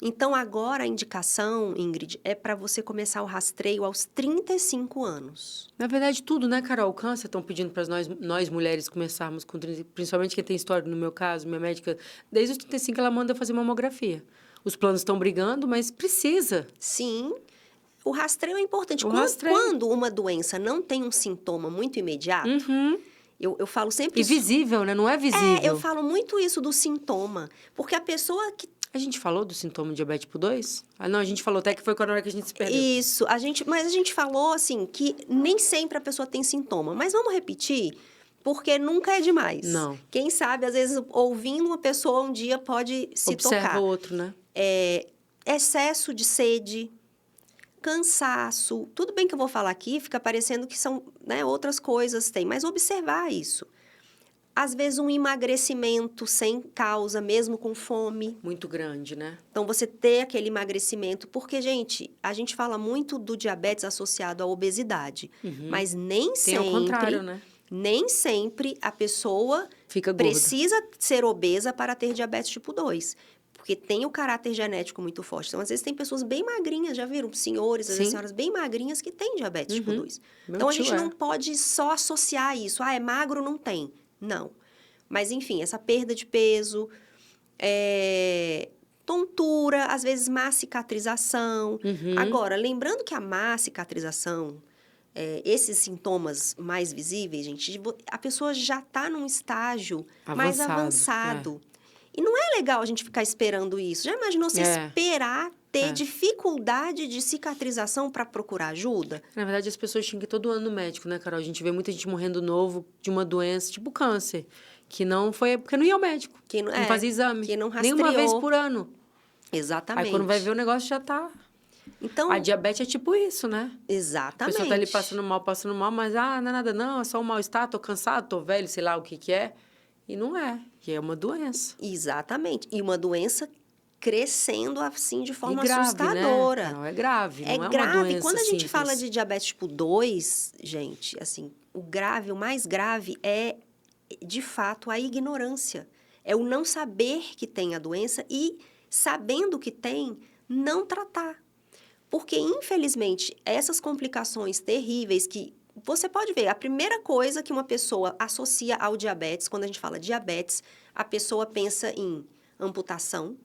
Então, agora a indicação, Ingrid, é para você começar o rastreio aos 35 anos.
Na verdade, tudo, né, Carol? O câncer estão pedindo para nós mulheres começarmos com 30, principalmente quem tem história, no meu caso, minha médica, desde os 35 ela manda fazer mamografia. Os planos estão brigando, mas precisa.
Sim. O rastreio é importante. Quando uma doença não tem um sintoma muito imediato, eu falo sempre
isso. E visível, né? Não é visível.
Eu falo muito isso do sintoma. Porque a pessoa que...
A gente falou do sintoma de diabetes tipo 2? Não, a gente falou até que foi quando a hora que a gente se perdeu.
Isso, mas a gente falou, assim, que nem sempre a pessoa tem sintoma. Mas vamos repetir, porque nunca é demais.
Não.
Quem sabe, às vezes, ouvindo uma pessoa um dia pode se tocar.
Observa o outro, né?
Excesso de sede, cansaço. Tudo bem que eu vou falar aqui, fica parecendo que são, né, outras coisas, mas observar isso. Às vezes, um emagrecimento sem causa, mesmo com fome.
Muito grande, né?
Então, você ter aquele emagrecimento. Porque, gente, a gente fala muito do diabetes associado à obesidade. Mas nem sempre...
Tem o contrário, né?
Nem sempre a pessoa
fica gorda.
Precisa ser obesa para ter diabetes tipo 2. Porque tem o caráter genético muito forte. Então, às vezes, tem pessoas bem magrinhas, já viram? Senhores, às vezes,
Sim.
senhoras bem magrinhas que têm diabetes tipo 2.
Meu
Então, a
tio
gente não
é.
pode só associar isso. Ah, é magro, não tem. Não. Mas, enfim, essa perda de peso, tontura, às vezes má cicatrização. Agora, lembrando que a má cicatrização, esses sintomas mais visíveis, gente, a pessoa já está num estágio mais avançado. E não é legal a gente ficar esperando isso. Já imaginou você esperar ter dificuldade de cicatrização para procurar ajuda?
Na verdade, as pessoas tinham que ir todo ano no médico, né, Carol? A gente vê muita gente morrendo novo de uma doença, tipo câncer, que não foi porque não ia ao médico,
Que
não fazia exame.
que não rastreou.
Nenhuma vez por ano.
Exatamente.
Aí, quando vai ver, o negócio já tá...
Então,
a diabetes é tipo isso, né?
exatamente.
A pessoa tá ali passando mal, mas não é nada não, é só um mal-estar, tô cansado, tô velho, sei lá o que que é. E não é, e é uma doença.
Exatamente. E uma doença crescendo assim de forma
grave,
assustadora.
Né? Não, é grave, não é uma
grave.
doença
Quando a gente
simples.
fala de diabetes tipo 2, gente, assim, o mais grave é, de fato, a ignorância. É o não saber que tem a doença e, sabendo que tem, não tratar. Porque, infelizmente, essas complicações terríveis que você pode ver, a primeira coisa que uma pessoa associa ao diabetes, quando a gente fala diabetes, a pessoa pensa em amputação,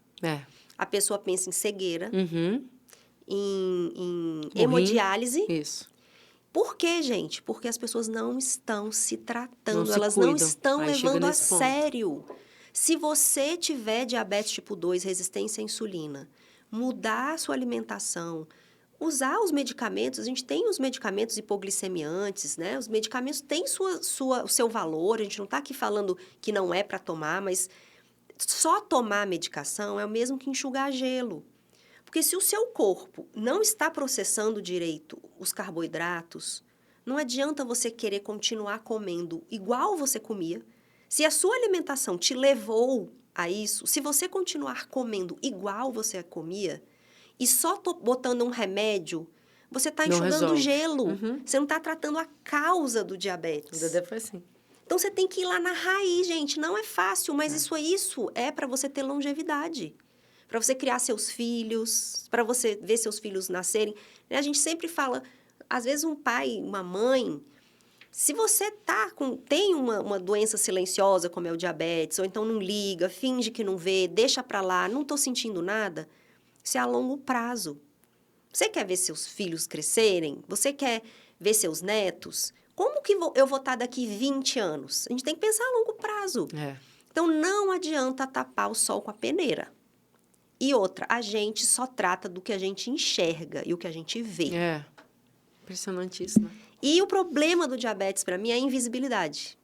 a pessoa pensa em cegueira, em hemodiálise.
Isso.
Por quê, gente? Porque as pessoas não estão se tratando, elas
cuidam.
não estão
Aí
levando a
ponto.
sério. Se você tiver diabetes tipo 2, resistência à insulina, mudar a sua alimentação, usar os medicamentos, a gente tem os medicamentos hipoglicemiantes, né? Os medicamentos têm o seu valor, a gente não está aqui falando que não é para tomar, mas só tomar a medicação é o mesmo que enxugar gelo. Porque se o seu corpo não está processando direito os carboidratos, não adianta você querer continuar comendo igual você comia. Se a sua alimentação te levou a isso, se você continuar comendo igual você comia, e só botando um remédio, você está enxugando gelo. Você não está tratando a causa do diabetes.
O Dedé foi assim.
Então, você tem que ir lá na raiz, gente. Não é fácil, mas isso é para você ter longevidade. Para você criar seus filhos, para você ver seus filhos nascerem. A gente sempre fala, às vezes um pai, uma mãe, se você tem uma doença silenciosa, como é o diabetes, ou então não liga, finge que não vê, deixa para lá, não estou sentindo nada, isso é a longo prazo. Você quer ver seus filhos crescerem? Você quer ver seus netos? Como que eu vou estar daqui 20 anos? A gente tem que pensar a longo prazo. Então, não adianta tapar o sol com a peneira. E outra, a gente só trata do que a gente enxerga e o que a gente vê.
Impressionante isso, né?
E o problema do diabetes, para mim, é a invisibilidade.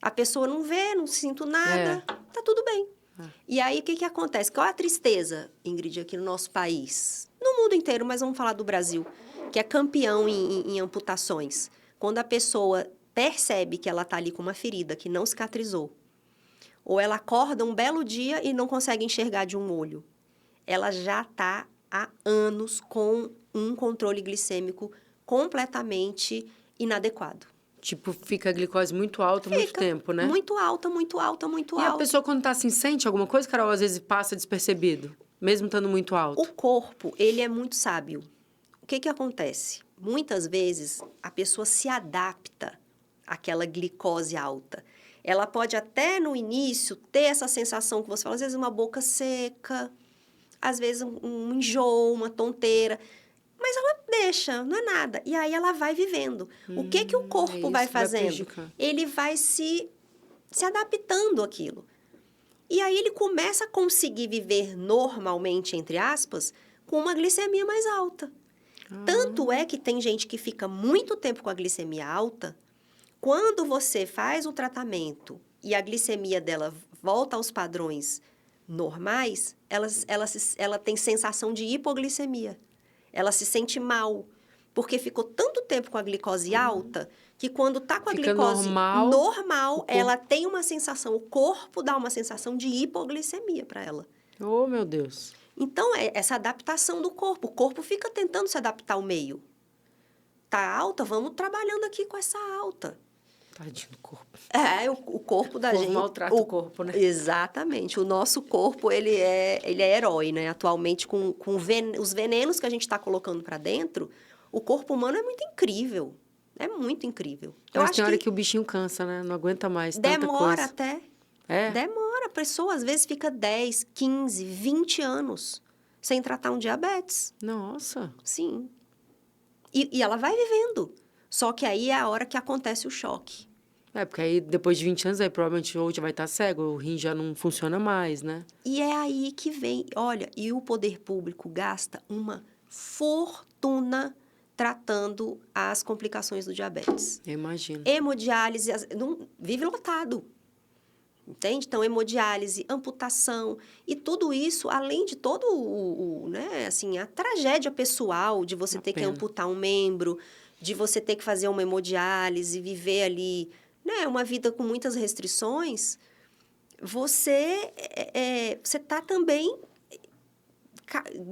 A pessoa não vê, não sinto nada, tá tudo bem. E aí, o que acontece? Qual é a tristeza, Ingrid, aqui no nosso país? No mundo inteiro, mas vamos falar do Brasil, que é campeão em amputações. Quando a pessoa percebe que ela está ali com uma ferida que não cicatrizou, ou ela acorda um belo dia e não consegue enxergar de um olho, ela já está há anos com um controle glicêmico completamente inadequado.
Tipo, fica a glicose muito alta muito tempo, né?
Muito alta, muito alta, muito alta.
E a pessoa, quando tá assim, sente alguma coisa, Carol, às vezes passa despercebido, mesmo estando muito alto?
O corpo, ele é muito sábio. O que acontece? Muitas vezes, a pessoa se adapta àquela glicose alta. Ela pode até, no início, ter essa sensação que você fala, às vezes uma boca seca, às vezes um enjoo, uma tonteira. Mas ela deixa, não é nada. E aí ela vai vivendo. O que o corpo vai fazendo? Ele vai se adaptando àquilo. E aí ele começa a conseguir viver normalmente, entre aspas, com uma glicemia mais alta. Tanto é que tem gente que fica muito tempo com a glicemia alta. Quando você faz o tratamento e a glicemia dela volta aos padrões normais, ela tem sensação de hipoglicemia. Ela se sente mal, porque ficou tanto tempo com a glicose alta, que quando está com a glicose normal ela tem uma sensação, o corpo dá uma sensação de hipoglicemia para ela.
Oh, meu Deus.
Então, é essa adaptação do corpo. O corpo fica tentando se adaptar ao meio. Tá alta? Vamos trabalhando aqui com essa alta.
Tadinho do corpo.
O corpo da gente...
maltrata o corpo, né?
Exatamente. O nosso corpo, ele é herói, né? Atualmente, com os venenos que a gente está colocando para dentro, o corpo humano é muito incrível. É muito incrível.
Mas tem hora que o bichinho cansa, né? Não aguenta mais tanta coisa.
Demora até.
É?
Demora. A pessoa, às vezes, fica 10, 15, 20 anos sem tratar um diabetes.
Nossa.
Sim. E ela vai vivendo. Só que aí é a hora que acontece o choque.
É, porque aí depois de 20 anos, aí provavelmente ou já vai estar cego, o rim já não funciona mais, né?
E é aí que vem... Olha, e o poder público gasta uma fortuna tratando as complicações do diabetes.
Eu imagino.
Hemodiálise, vive lotado. Entende? Então, hemodiálise, amputação e tudo isso, além de todo né, assim, a tragédia pessoal de você ter que amputar um membro, de você ter que fazer uma hemodiálise, viver ali, né, uma vida com muitas restrições, você está também,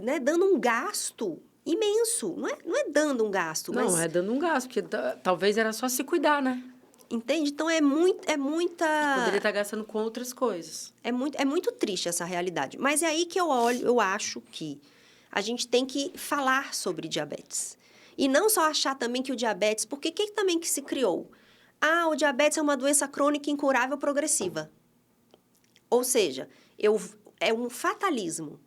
né, dando um gasto imenso. Não é dando um gasto, mas...
Não, é dando um gasto, porque talvez era só se cuidar, né?
Entende? Então, é muita...
Poderia estar gastando com outras coisas.
É muito triste essa realidade. Mas é aí que eu acho que a gente tem que falar sobre diabetes. E não só achar também que o diabetes... Porque o que também que se criou? O diabetes é uma doença crônica incurável progressiva. Ou seja, é um fatalismo.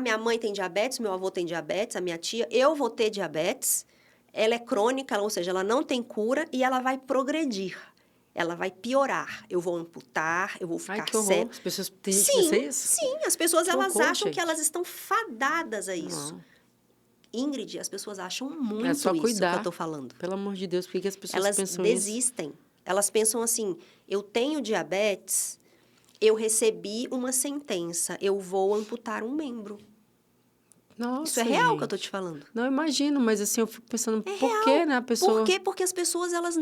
Minha mãe tem diabetes, meu avô tem diabetes, a minha tia, eu vou ter diabetes. Ela é crônica, ou seja, ela não tem cura e ela vai progredir. Ela vai piorar. Eu vou amputar, eu vou ficar cego.
As pessoas têm que pensar isso?
Sim, as pessoas elas acham
gente.
que elas estão fadadas a isso.
Não.
Ingrid, as pessoas acham muito
É só
isso
cuidar.
que eu estou falando.
Pelo amor de Deus, por que as pessoas
Elas
pensam
desistem. Elas pensam assim, eu tenho diabetes, eu recebi uma sentença, eu vou amputar um membro.
Nossa,
Isso é real
gente.
que eu tô te falando.
Não, imagino, mas assim, eu fico pensando, por
real.
que, né, a pessoa...
Por quê? Porque as pessoas, elas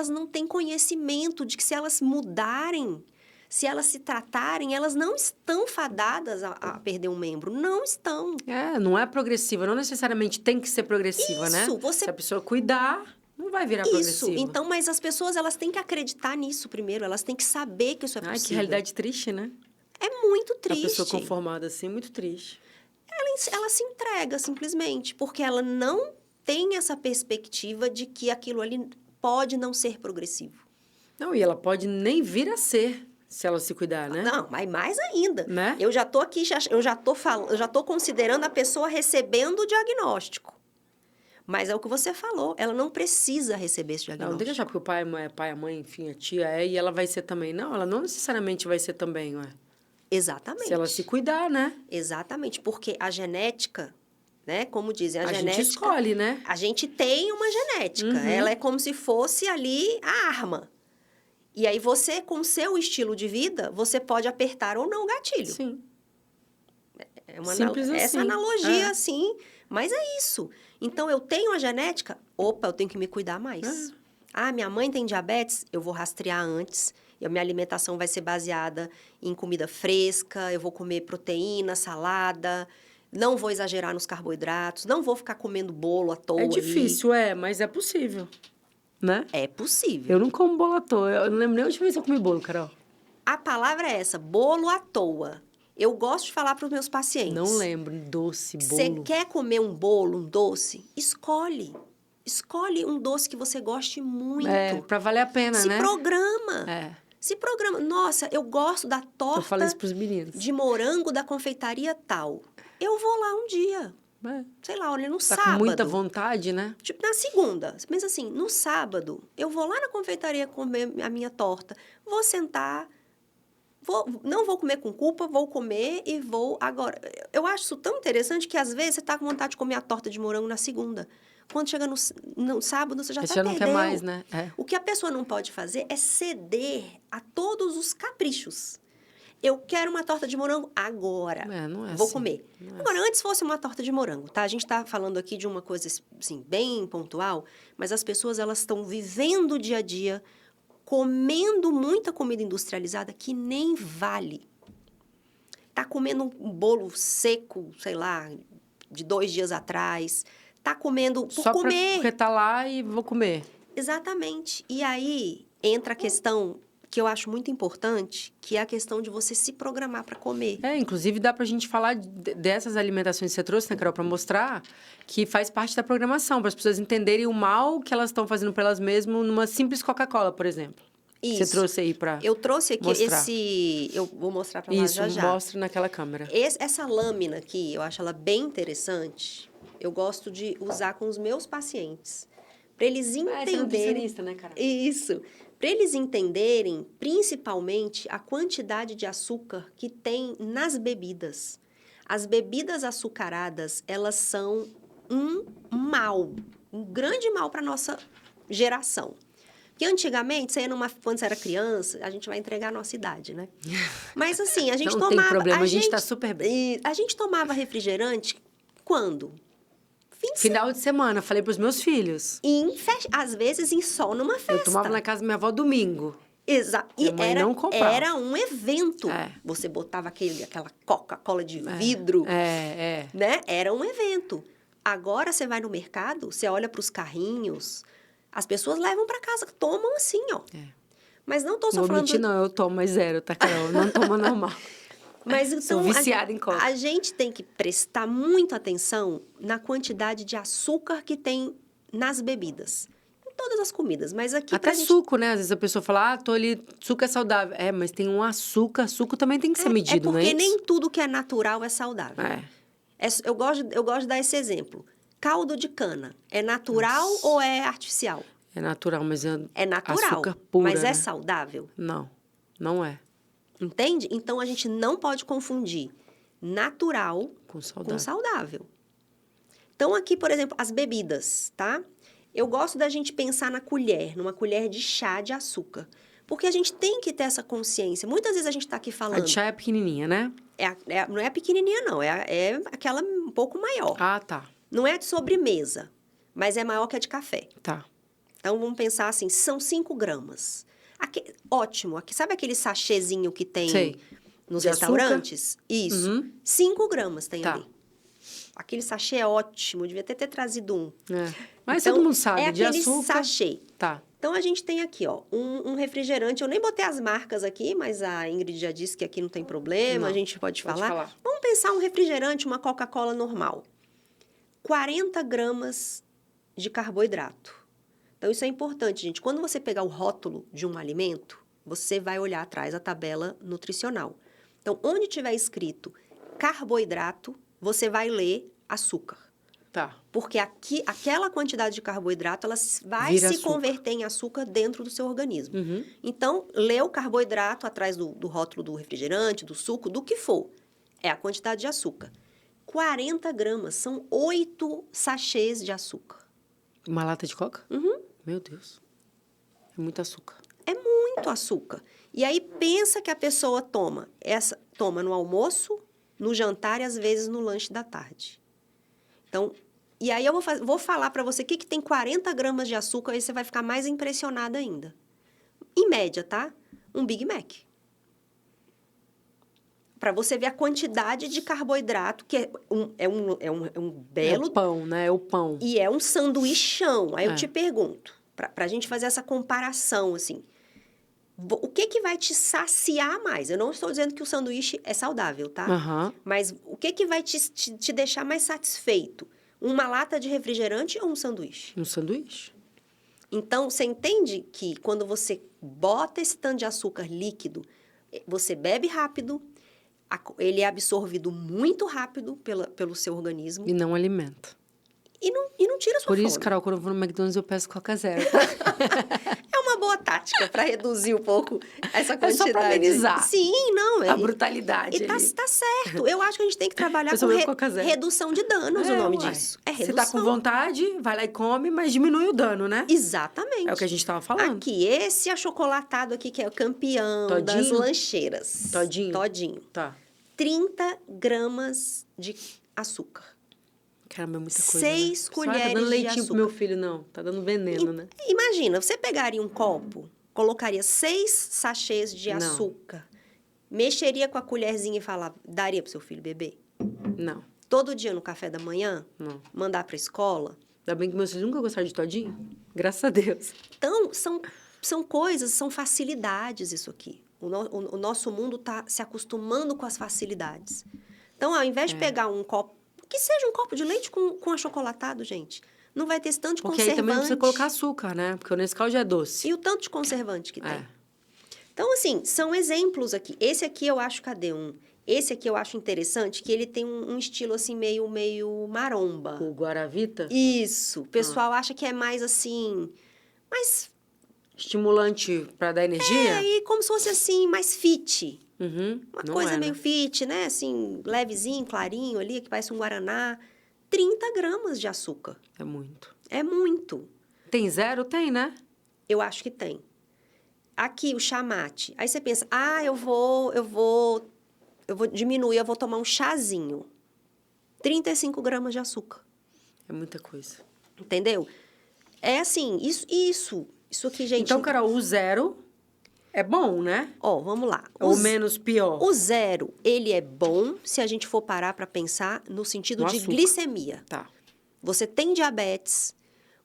não têm conhecimento de que se elas mudarem, se elas se tratarem, elas não estão fadadas a perder um membro. Não estão.
Não é progressiva, não necessariamente tem que ser progressiva, né?
Você...
Se a pessoa cuidar, não vai virar progressiva.
Então, mas as pessoas, elas têm que acreditar nisso primeiro, elas têm que saber que isso é possível.
Que realidade triste, né?
É muito triste.
A pessoa conformada assim, muito triste.
Ela se entrega, simplesmente, porque ela não tem essa perspectiva de que aquilo ali pode não ser progressivo.
Não, e ela pode nem vir a ser, se ela se cuidar, né?
Não, mas mais ainda.
Né?
Eu já tô aqui, eu já tô considerando a pessoa recebendo o diagnóstico. Mas é o que você falou, ela não precisa receber esse diagnóstico.
Não tem que achar porque o pai é pai, a mãe, enfim, a tia e ela vai ser também. Não, ela não necessariamente vai ser também, ué.
Exatamente.
Se ela se cuidar, né?
Exatamente, porque a genética, né, como dizem, a genética...
gente escolhe, né?
A gente tem uma genética, ela é como se fosse ali a arma. E aí você, com o seu estilo de vida, você pode apertar ou não o gatilho.
Sim.
Simples assim. Essa analogia, assim, mas é isso. Então, eu tenho a genética, eu tenho que me cuidar mais. Minha mãe tem diabetes, eu vou rastrear antes. A minha alimentação vai ser baseada em comida fresca, eu vou comer proteína, salada, não vou exagerar nos carboidratos, não vou ficar comendo bolo à toa.
É difícil, mas é possível, né?
É possível.
Eu não como bolo à toa, eu não lembro nem a última vez que eu comi bolo, Carol.
A palavra é essa, bolo à toa. Eu gosto de falar para os meus pacientes.
Não lembro, doce, bolo.
Você quer comer um bolo, um doce? Escolhe. Escolhe um doce que você goste muito.
Para valer a pena, né?
Se programa.
Se
programa. Nossa, eu gosto da torta
eu falei isso pros meninos.
De morango da confeitaria tal. Eu vou lá um dia. Sei lá, olha, no sábado.
Com muita vontade, né?
Tipo, na segunda. Você pensa assim, no sábado, eu vou lá na confeitaria comer a minha torta. Vou sentar... não vou comer com culpa, vou comer e vou... Agora, eu acho isso tão interessante que, às vezes, você está com vontade de comer a torta de morango na segunda. Quando chega no sábado, você já está perdendo.
Você não quer mais, né?
O que a pessoa não pode fazer é ceder a todos os caprichos. Eu quero uma torta de morango agora.
Não é
vou
assim.
comer. Agora, antes fosse uma torta de morango, tá? A gente está falando aqui de uma coisa, assim, bem pontual, mas as pessoas, elas estão vivendo o dia a dia, comendo muita comida industrializada que nem vale. Tá comendo um bolo seco, sei lá, de 2 dias atrás. Tá comendo por
Só
comer.
Porque tá lá e vou comer.
Exatamente. E aí, entra a questão que eu acho muito importante, que é a questão de você se programar para comer.
Inclusive dá pra gente falar dessas alimentações que você trouxe, né, Carol, pra mostrar que faz parte da programação, para as pessoas entenderem o mal que elas estão fazendo para elas mesmas numa simples Coca-Cola, por exemplo.
Isso.
Você trouxe aí pra
Eu trouxe aqui
mostrar.
eu vou mostrar para lá já já.
Mostra naquela câmera.
Essa lâmina aqui, eu acho ela bem interessante. Eu gosto de usar com os meus pacientes, para eles entenderem.
Você é nutricionista, né, Carol?
Isso. Para eles entenderem, principalmente, a quantidade de açúcar que tem nas bebidas. As bebidas açucaradas, elas são um mal, um grande mal para a nossa geração. Porque antigamente, quando você era criança, a gente vai entregar a nossa idade, né? Mas assim, a gente
Não
tomava...
tem problema, a gente tá super bem.
A gente tomava refrigerante quando?
Final de semana, falei pros meus filhos.
Às vezes só numa festa.
Eu tomava na casa da minha avó domingo.
Exato. E
Minha mãe não comprava.
era um evento. Você botava aquela Coca-Cola de vidro. Né? Era um evento. Agora você vai no mercado, você olha para os carrinhos, as pessoas levam para casa, tomam assim, ó. Mas não tô só falando...
Não, eu tomo, mas zero, tá, Carol? Não tomo normal.
Mas então,
sou viciada em Coca.
A gente tem que prestar muita atenção na quantidade de açúcar que tem nas bebidas. Em todas as comidas, mas aqui...
Até suco, né? Às vezes a pessoa fala, tô ali, suco é saudável. Mas tem um açúcar, suco também tem que ser medido, não é isso?
Porque nem tudo que é natural é saudável. Eu gosto de dar esse exemplo. Caldo de cana, é natural ou é artificial?
É natural, mas
é natural,
açúcar puro,
mas
né?
é saudável?
Não, não é.
Entende? Então, a gente não pode confundir natural com saudável. Então, aqui, por exemplo, as bebidas, tá? Eu gosto da gente pensar numa colher de chá de açúcar. Porque a gente tem que ter essa consciência. Muitas vezes a gente tá aqui falando...
A de chá é pequenininha, né?
Não é a pequenininha, não. É aquela um pouco maior.
Ah, tá.
Não é de sobremesa, mas é maior que a de café.
Tá.
Então, vamos pensar assim, são 5 gramas. Ótimo. Sabe aquele sachêzinho que tem nos restaurantes?
Açúcar?
Isso. 5 gramas tem ali.
Tá.
Aquele sachê é ótimo. Devia ter trazido um.
Mas
então,
todo mundo sabe, de
aquele
açúcar...
sachê.
Tá.
Então, a gente tem aqui, ó, um refrigerante. Eu nem botei as marcas aqui, mas a Ingrid já disse que aqui não tem problema. A gente pode falar. Vamos pensar um refrigerante, uma Coca-Cola normal. 40 gramas de carboidrato. Então, isso é importante, gente. Quando você pegar o rótulo de um alimento, você vai olhar atrás a tabela nutricional. Então, onde tiver escrito carboidrato, você vai ler açúcar.
Tá.
Porque aquela quantidade de carboidrato, ela vai se converter em açúcar dentro do seu organismo. Então, lê o carboidrato atrás do rótulo do refrigerante, do suco, do que for. É a quantidade de açúcar. 40 gramas, são 8 sachês de açúcar.
Uma lata de coca? Meu Deus. É muito açúcar.
É muito açúcar. E aí, pensa que a pessoa toma no almoço, no jantar e, às vezes, no lanche da tarde. Então, e aí eu vou falar para você o que tem 40 gramas de açúcar, aí você vai ficar mais impressionada ainda. Em média, tá? Um Big Mac. Para você ver a quantidade de carboidrato, que é um belo...
É o pão, né? É o pão.
E é um sanduichão. Aí eu te pergunto, para a gente fazer essa comparação, assim, o que vai te saciar mais? Eu não estou dizendo que o sanduíche é saudável, tá? Mas o que vai te deixar mais satisfeito? Uma lata de refrigerante ou um sanduíche?
Um sanduíche.
Então, você entende que quando você bota esse tanto de açúcar líquido, você bebe rápido, ele é absorvido muito rápido pelo seu organismo.
E não alimenta.
E não tira a sua fome.
Por isso, Carol, quando eu vou no McDonald's, eu peço Coca Zero.
É uma boa tática para reduzir um pouco essa quantidade.
É só pra amenizar.
Sim, não.
A brutalidade.
E tá certo. Eu acho que a gente tem que trabalhar com redução de danos, o nome disso. É redução.
Você tá com vontade, vai lá e come, mas diminui o dano, né?
Exatamente.
É o que a gente tava falando.
Aqui, esse achocolatado aqui, que é o campeão das lancheiras. Todinho.
Tá.
30 gramas de açúcar.
Caramba, é muita coisa,
6 colheres
tá dando leitinho
de açúcar.
Pro meu filho, não. Tá dando veneno, né?
Imagina, você pegaria um copo, colocaria 6 sachês de açúcar, mexeria com a colherzinha e falava, daria pro seu filho beber?
Não.
Todo dia no café da manhã?
Não.
Mandar pra escola?
Ainda bem que meus filhos nunca gostaram de todinho. Graças a Deus.
Então, são são coisas, são facilidades isso aqui. O nosso mundo está se acostumando com as facilidades. Então, ao invés de pegar um copo, que seja um copo de leite com achocolatado, gente, não vai ter esse tanto de
Porque
conservante.
aí também não precisa colocar açúcar, né? Porque o Nescau já é doce.
E o tanto de conservante que tem. Então, assim, são exemplos aqui. Esse aqui eu acho, cadê um? Esse aqui eu acho interessante, que ele tem um estilo, assim, meio maromba.
O Guaravita?
Isso. O pessoal acha que é mais, assim, mais...
Estimulante para dar energia?
E como se fosse, assim, mais fit. Uma
Não
coisa
é,
meio
né?
fit, né? Assim, levezinho, clarinho ali, que parece um guaraná. 30 gramas de açúcar.
É muito.
É muito.
Tem zero? Tem, né?
Eu acho que tem. Aqui, o chamate. Aí você pensa, eu vou diminuir, eu vou tomar um chazinho. 35 gramas de açúcar.
É muita coisa.
Entendeu? É assim, isso aqui, gente...
Então, Carol, o zero é bom, né?
Ó, vamos lá.
Ou menos pior?
O zero, ele é bom se a gente for parar para pensar no sentido
No
de
açúcar.
glicemia.
Tá.
Você tem diabetes,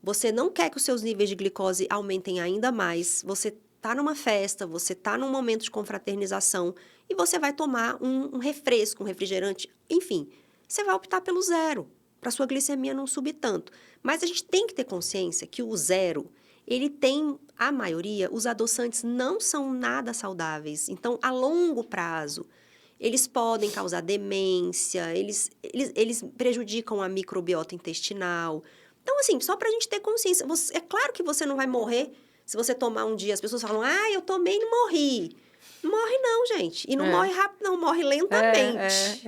você não quer que os seus níveis de glicose aumentem ainda mais, você tá numa festa, você tá num momento de confraternização e você vai tomar um refresco, um refrigerante, enfim, você vai optar pelo zero, para sua glicemia não subir tanto. Mas a gente tem que ter consciência que o zero, ele tem, a maioria, os adoçantes não são nada saudáveis. Então, a longo prazo, eles podem causar demência, eles prejudicam a microbiota intestinal. Então, assim, só para a gente ter consciência. É claro que você não vai morrer se você tomar um dia. As pessoas falam, eu tomei e não morri. Não morre não, gente. E não morre rápido, não. Morre lentamente.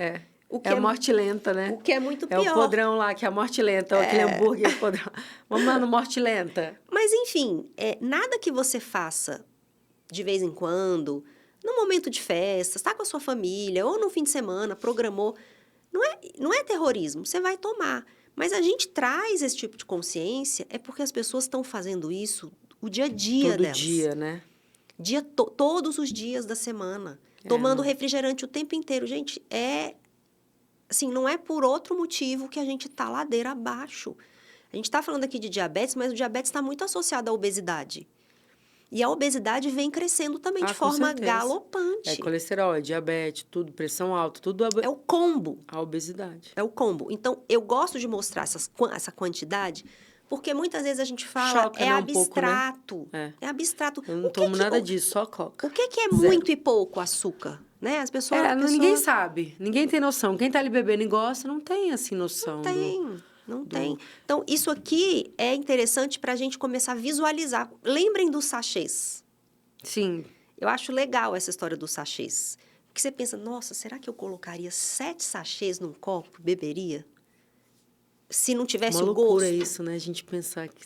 É a morte lenta, né?
O que é muito pior.
É o podrão lá, que é a morte lenta. Aquele hambúrguer podrão. Mano, morte lenta.
Mas, enfim, nada que você faça de vez em quando, num momento de festa, está com a sua família, ou no fim de semana, programou, não é terrorismo, você vai tomar. Mas a gente traz esse tipo de consciência porque as pessoas estão fazendo isso o dia a dia delas.
Todo dia, né?
Todos os dias da semana. Tomando refrigerante o tempo inteiro. Gente, assim, não é por outro motivo que a gente está ladeira abaixo. A gente está falando aqui de diabetes, mas o diabetes está muito associado à obesidade. E a obesidade vem crescendo também de forma galopante.
É colesterol, é diabetes, tudo, pressão alta, tudo...
É o combo.
A obesidade.
É o combo. Então, eu gosto de mostrar essa quantidade, porque muitas vezes a gente fala,
Choca, né,
abstrato.
pouco, né?
É abstrato.
Eu não tomo nada disso, só coca.
O que é
Zero.
muito e pouco açúcar? Né? As pessoas...
Ninguém sabe. Ninguém tem noção. Quem tá ali bebendo e gosta, não tem, assim, noção.
Não tem. Então, isso aqui é interessante para a gente começar a visualizar. Lembrem dos sachês.
Sim.
Eu acho legal essa história dos sachês. Porque você pensa, nossa, será que eu colocaria 7 sachês num copo e beberia? Se não tivesse o gosto.
Uma loucura isso, né? A gente pensar que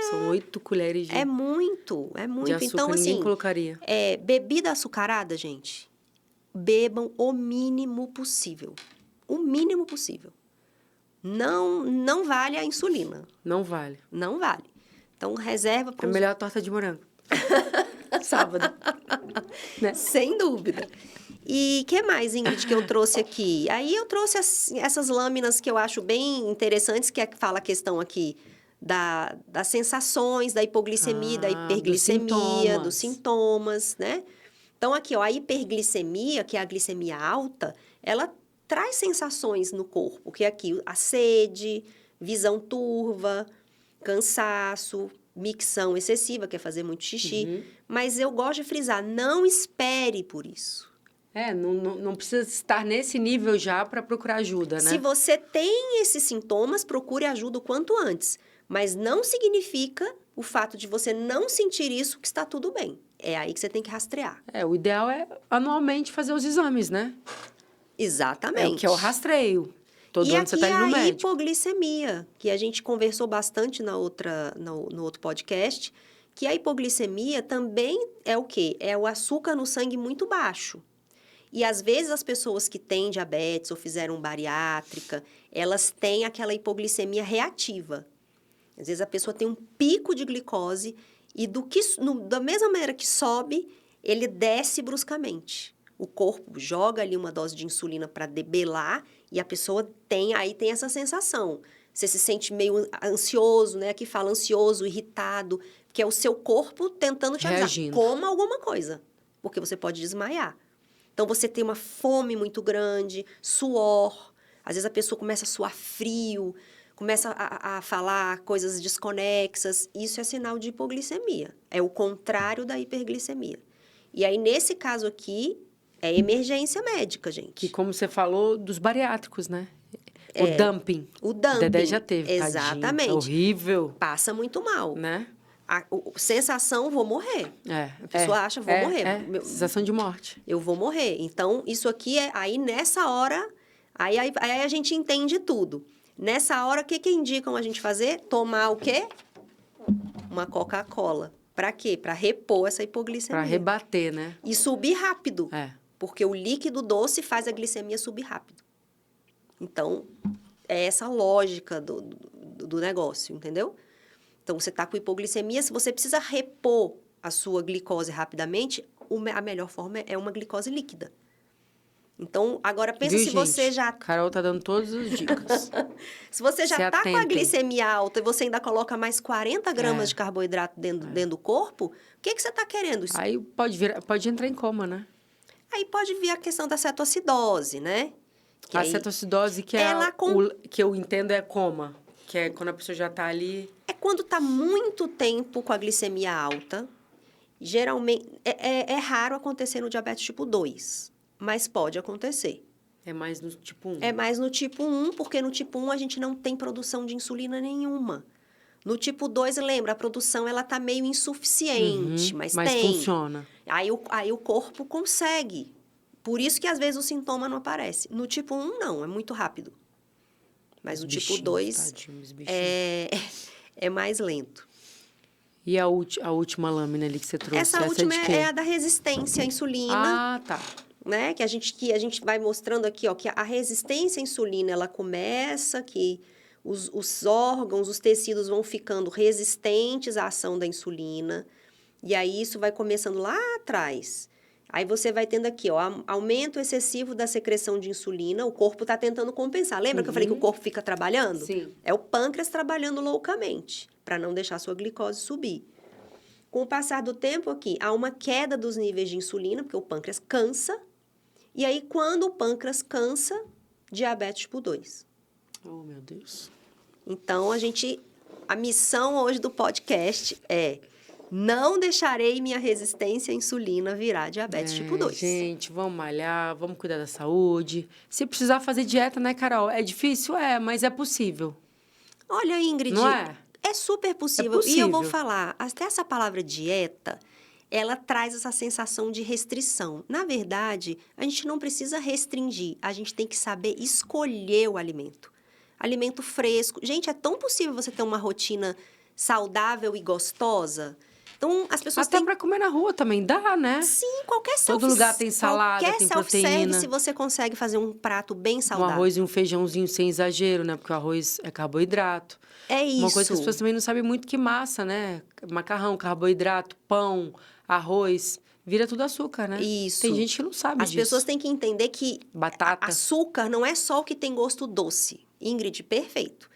são 8 colheres de...
É muito.
De açúcar,
então, assim,
ninguém colocaria.
Bebida açucarada, gente, bebam o mínimo possível. O mínimo possível. Não vale a insulina.
Não vale.
Não vale. Então, reserva para
É melhor a torta de morango. Sábado.
Né? Sem dúvida. E o que mais, Ingrid, que eu trouxe aqui? Aí eu trouxe essas lâminas que eu acho bem interessantes, que fala a questão aqui das sensações, da hipoglicemia, da hiperglicemia, dos sintomas, né? Então, aqui, ó, a hiperglicemia, que é a glicemia alta, ela traz sensações no corpo, que é aqui a sede, visão turva, cansaço, micção excessiva, que é fazer muito xixi. Mas eu gosto de frisar, não espere por isso.
Não precisa estar nesse nível já para procurar ajuda, né?
Se você tem esses sintomas, procure ajuda o quanto antes. Mas não significa o fato de você não sentir isso que está tudo bem. É aí que você tem que rastrear.
O ideal é anualmente fazer os exames, né?
Exatamente.
Que é o rastreio. Todo ano você está indo no médico.
E a hipoglicemia, que a gente conversou bastante no outro podcast, que a hipoglicemia também é o quê? É o açúcar no sangue muito baixo. E, às vezes, as pessoas que têm diabetes ou fizeram bariátrica, elas têm aquela hipoglicemia reativa. Às vezes, a pessoa tem um pico de glicose e da mesma maneira que sobe, ele desce bruscamente. O corpo joga ali uma dose de insulina para debelar e a pessoa tem essa sensação. Você se sente meio ansioso, né? Aqui fala ansioso, irritado, que é o seu corpo tentando te avisar.
Reagindo.
Coma alguma coisa, porque você pode desmaiar. Então, você tem uma fome muito grande, suor. Às vezes, a pessoa começa a suar frio, começa a falar coisas desconexas. Isso é sinal de hipoglicemia. É o contrário da hiperglicemia. E aí, nesse caso aqui, é emergência médica, gente.
Que, como você falou, dos bariátricos, né? O dumping.
O dumping.
Dedé já teve,
Exatamente.
tadinho. É horrível.
Passa muito mal.
Né?
A sensação, vou morrer. A pessoa acha, vou morrer.
Sensação de morte.
Eu vou morrer. Então, isso aqui aí nessa hora, aí a gente entende tudo. Nessa hora, o que indicam a gente fazer? Tomar o quê? Uma Coca-Cola. Pra quê? Pra repor essa hipoglicemia.
Pra rebater, né?
E subir rápido. Porque o líquido doce faz a glicemia subir rápido. Então, é essa lógica do negócio, entendeu? Então, você está com hipoglicemia, se você precisa repor a sua glicose rapidamente, a melhor forma é uma glicose líquida. Então, agora pensa se você já...
Carol tá dando todas as dicas.
Se você já está com a glicemia alta e você ainda coloca mais 40 gramas de carboidrato dentro do corpo, o que você está querendo?
Aí pode entrar em coma, né?
Aí pode vir a questão da cetoacidose, né?
A cetoacidose que que eu entendo é coma. Que é quando a pessoa já está ali...
É quando está muito tempo com a glicemia alta. Geralmente, é raro acontecer no diabetes tipo 2, mas pode acontecer.
É mais no tipo 1.
É mais no tipo 1, porque no tipo 1 a gente não tem produção de insulina nenhuma. No tipo 2, lembra, a produção ela tá meio insuficiente, mas tem.
Funciona.
Aí o corpo consegue. Por isso que às vezes o sintoma não aparece. No tipo 1, não, é muito rápido. Mas o tipo 2 é mais lento.
E a última lâmina ali que você trouxe?
Essa última é a da resistência à insulina.
Ah, tá.
Né? Que a gente vai mostrando aqui, ó, que a resistência à insulina, ela começa, que os órgãos, os tecidos vão ficando resistentes à ação da insulina. E aí, isso vai começando lá atrás. Aí, você vai tendo aqui, ó, aumento excessivo da secreção de insulina. O corpo está tentando compensar. Lembra que eu falei que o corpo fica trabalhando?
Sim.
É o pâncreas trabalhando loucamente, para não deixar a sua glicose subir. Com o passar do tempo aqui, há uma queda dos níveis de insulina, porque o pâncreas cansa. E aí, quando o pâncreas cansa, diabetes tipo 2.
Oh, meu Deus.
Então, a missão hoje do podcast é: não deixarei minha resistência à insulina virar diabetes tipo 2.
Gente, vamos malhar, vamos cuidar da saúde. Se precisar fazer dieta, né, Carol? É difícil? mas é possível.
Olha, Ingrid,
não é?
É super possível. E eu vou falar, até essa palavra dieta, ela traz essa sensação de restrição. Na verdade, a gente não precisa restringir, a gente tem que saber escolher o alimento. Alimento fresco. Gente, é tão possível você ter uma rotina saudável e gostosa. Então, as pessoas
até para comer na rua também dá, né?
Sim, qualquer
Todo lugar tem salada, tem proteína.
Se você consegue fazer um prato bem saudável.
Um arroz e um feijãozinho sem exagero, né? Porque o arroz é carboidrato.
É isso.
Uma coisa que as pessoas também não sabem muito que massa, né? Macarrão, carboidrato, pão, arroz, vira tudo açúcar, né?
Isso.
Tem gente que não sabe disso.
As pessoas têm que entender que
batata.
Açúcar não é só o que tem gosto doce. Ingrid, perfeito.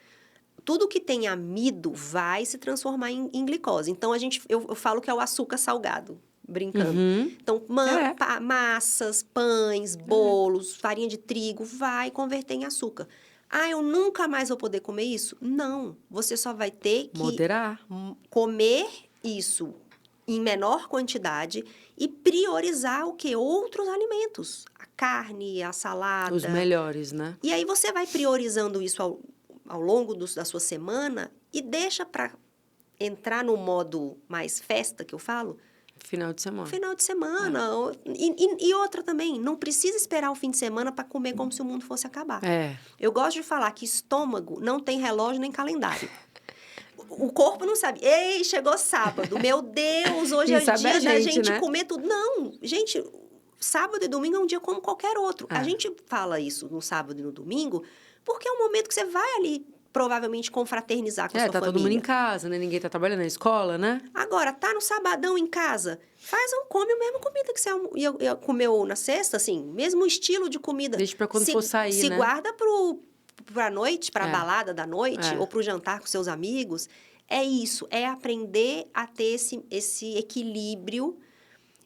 Tudo que tem amido vai se transformar em glicose. Então, eu falo que é o açúcar salgado, brincando. Então, massas, pães, bolos, farinha de trigo, vai converter em açúcar. Eu nunca mais vou poder comer isso? Não. Você só vai ter que
moderar,
comer isso em menor quantidade e priorizar o quê? Outros alimentos. A carne, a salada.
Os melhores, né?
E aí você vai priorizando isso ao longo da sua semana e deixa para entrar no modo mais festa, que eu falo.
Final de semana.
Final de semana. E outra também, não precisa esperar o fim de semana para comer como se o mundo fosse acabar. Eu gosto de falar que estômago não tem relógio nem calendário. O corpo não sabe. Ei, chegou sábado. Meu Deus, hoje é dia da gente, né? Comer tudo. Não, gente, sábado e domingo é um dia como qualquer outro. A gente fala isso no sábado e no domingo porque é um momento que você vai ali, provavelmente, confraternizar com a sua família.
Tá todo mundo em casa, né? Ninguém tá trabalhando na escola, né?
Agora, tá no sabadão em casa, come a mesma comida que você comeu na sexta, assim, mesmo estilo de comida.
Deixa pra quando for sair,
se
né?
guarda pra noite, pra balada da noite, ou pro jantar com seus amigos. É isso, é aprender a ter esse equilíbrio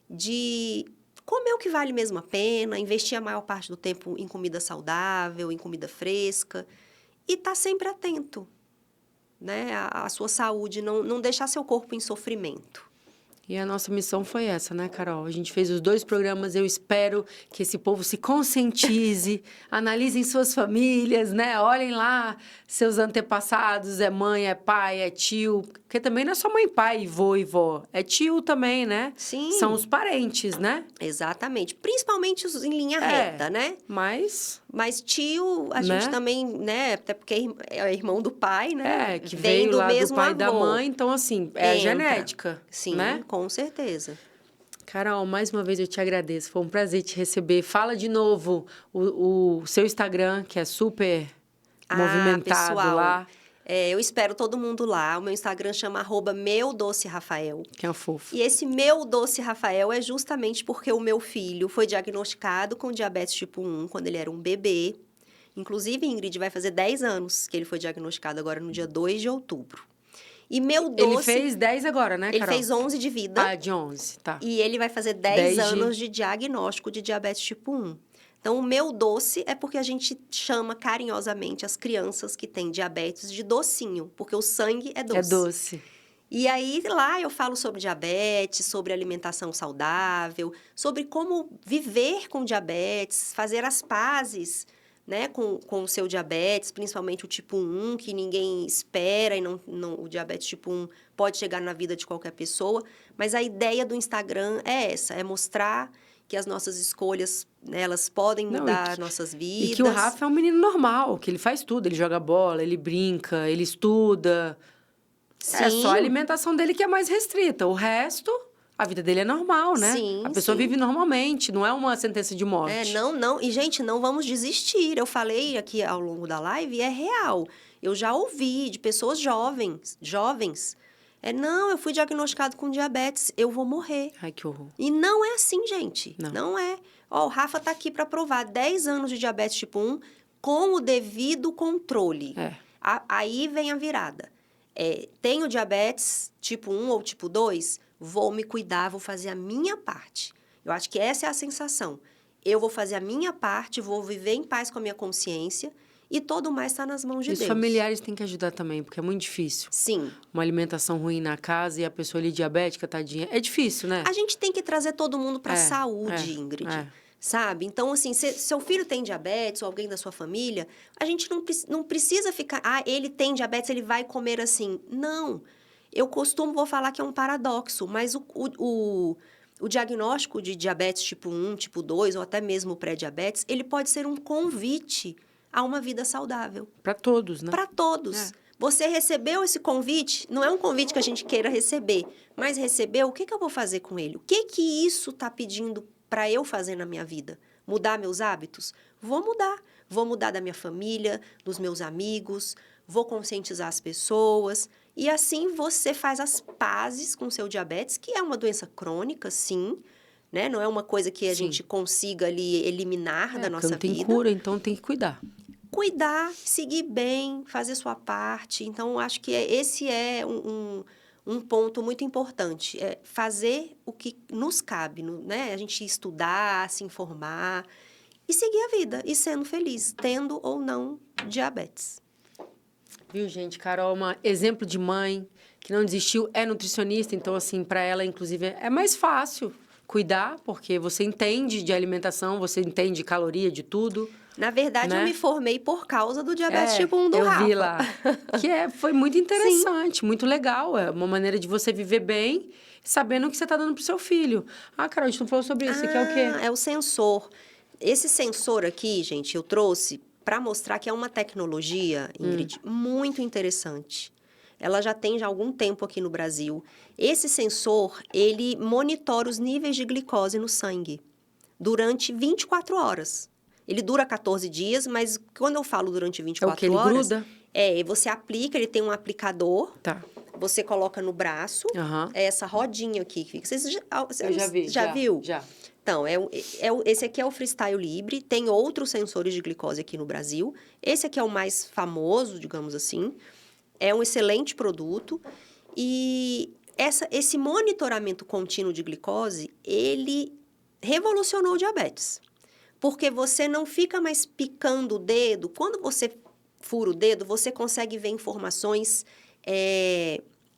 de comer o que vale mesmo a pena, investir a maior parte do tempo em comida saudável, em comida fresca, e estar sempre atento, né? A sua saúde, não deixar seu corpo em sofrimento.
E a nossa missão foi essa, né, Carol? A gente fez os 2 programas, eu espero que esse povo se conscientize, analisem suas famílias, né? Olhem lá seus antepassados, é mãe, é pai, é tio. Porque também não é só mãe, pai, vô e vó. É tio também, né?
Sim.
São os parentes, né?
Exatamente. Principalmente os em linha reta, né? Mas tio, a gente também, né? Até porque é irmão do pai, né?
Que veio do lá mesmo do pai e da mãe. Então, assim, a genética.
Sim,
né?
Com certeza.
Carol, mais uma vez eu te agradeço. Foi um prazer te receber. Fala de novo o seu Instagram, que é super movimentado
pessoal,
lá.
Eu espero todo mundo lá. O meu Instagram chama @meudocerafael.
Que é fofo.
E esse Meu Doce Rafael é justamente porque o meu filho foi diagnosticado com diabetes tipo 1 quando ele era um bebê. Inclusive, Ingrid, vai fazer 10 anos que ele foi diagnosticado agora no dia 2 de outubro. E meu doce...
Ele fez 10 agora, né, Carol?
Ele fez 11 de vida.
Ah, de 11, tá.
E ele vai fazer 10 anos de diagnóstico de diabetes tipo 1. Então, o meu doce é porque a gente chama carinhosamente as crianças que têm diabetes de docinho, porque o sangue é doce.
É doce.
E aí, lá eu falo sobre diabetes, sobre alimentação saudável, sobre como viver com diabetes, fazer as pazes, né, com o seu diabetes, principalmente o tipo 1, que ninguém espera, e o diabetes tipo 1 pode chegar na vida de qualquer pessoa. Mas a ideia do Instagram é essa, é mostrar que as nossas escolhas, né, elas podem mudar nossas vidas.
E que o Rafa é um menino normal, que ele faz tudo, ele joga bola, ele brinca, ele estuda.
Sim.
É só a alimentação dele que é mais restrita. O resto, a vida dele é normal, né?
Sim,
a pessoa vive normalmente, não é uma sentença de morte.
Não. E, gente, não vamos desistir. Eu falei aqui ao longo da live e é real. Eu já ouvi de pessoas jovens. Não, eu fui diagnosticado com diabetes, eu vou morrer.
Ai, que horror.
E não é assim, gente. Não é. O Rafa tá aqui para provar 10 anos de diabetes tipo 1 com o devido controle. Aí vem a virada. Tenho diabetes tipo 1 ou tipo 2, vou me cuidar, vou fazer a minha parte. Eu acho que essa é a sensação. Eu vou fazer a minha parte, vou viver em paz com a minha consciência e todo mais está nas mãos de Deus.
Os familiares têm que ajudar também, porque é muito difícil.
Sim.
Uma alimentação ruim na casa e a pessoa ali diabética, tadinha. É difícil, né?
A gente tem que trazer todo mundo para a saúde, Ingrid. Sabe? Então, assim, se seu filho tem diabetes ou alguém da sua família, a gente não precisa ficar... ele tem diabetes, ele vai comer assim. Não. Eu vou falar que é um paradoxo, mas o diagnóstico de diabetes tipo 1, tipo 2 ou até mesmo pré-diabetes, ele pode ser um convite a uma vida saudável.
Para todos, né?
Para todos. Você recebeu esse convite, não é um convite que a gente queira receber, mas recebeu, o que eu vou fazer com ele? O que isso está pedindo para eu fazer na minha vida? Mudar meus hábitos? Vou mudar. Vou mudar da minha família, dos meus amigos, vou conscientizar as pessoas. E assim você faz as pazes com o seu diabetes, que é uma doença crônica, sim, né? Não é uma coisa que a gente consiga ali eliminar da nossa vida.
Não tem cura, então tem que cuidar.
Cuidar, seguir bem, fazer sua parte. Então, acho que esse é um ponto muito importante. É fazer o que nos cabe, né? A gente estudar, se informar e seguir a vida. E sendo feliz, tendo ou não diabetes.
Viu, gente? Carol é um exemplo de mãe que não desistiu, é nutricionista. Então, assim, para ela, inclusive, é mais fácil cuidar, porque você entende de alimentação, você entende de caloria, de tudo.
Na verdade,
né?
Eu me formei por causa do diabetes tipo 1 do Rafa.
Eu vi lá. Foi muito interessante, muito legal. É uma maneira de você viver bem, sabendo o que você está dando pro seu filho. Carol, a gente não falou sobre isso. Aqui é o quê?
É o sensor. Esse sensor aqui, gente, eu trouxe para mostrar que é uma tecnologia, Ingrid, muito interessante. Ela já tem algum tempo aqui no Brasil. Esse sensor, ele monitora os níveis de glicose no sangue durante 24 horas. Ele dura 14 dias, mas quando eu falo durante 24
ele
horas...
gruda?
Você aplica, ele tem um aplicador.
Tá.
Você coloca no braço. É essa rodinha aqui. Você
eu já vi.
Já viu?
Já.
Então, esse aqui é o Freestyle Libre, tem outros sensores de glicose aqui no Brasil. Esse aqui é o mais famoso, digamos assim. É um excelente produto. E esse monitoramento contínuo de glicose, ele revolucionou o diabetes. Porque você não fica mais picando o dedo. Quando você fura o dedo, você consegue ver informações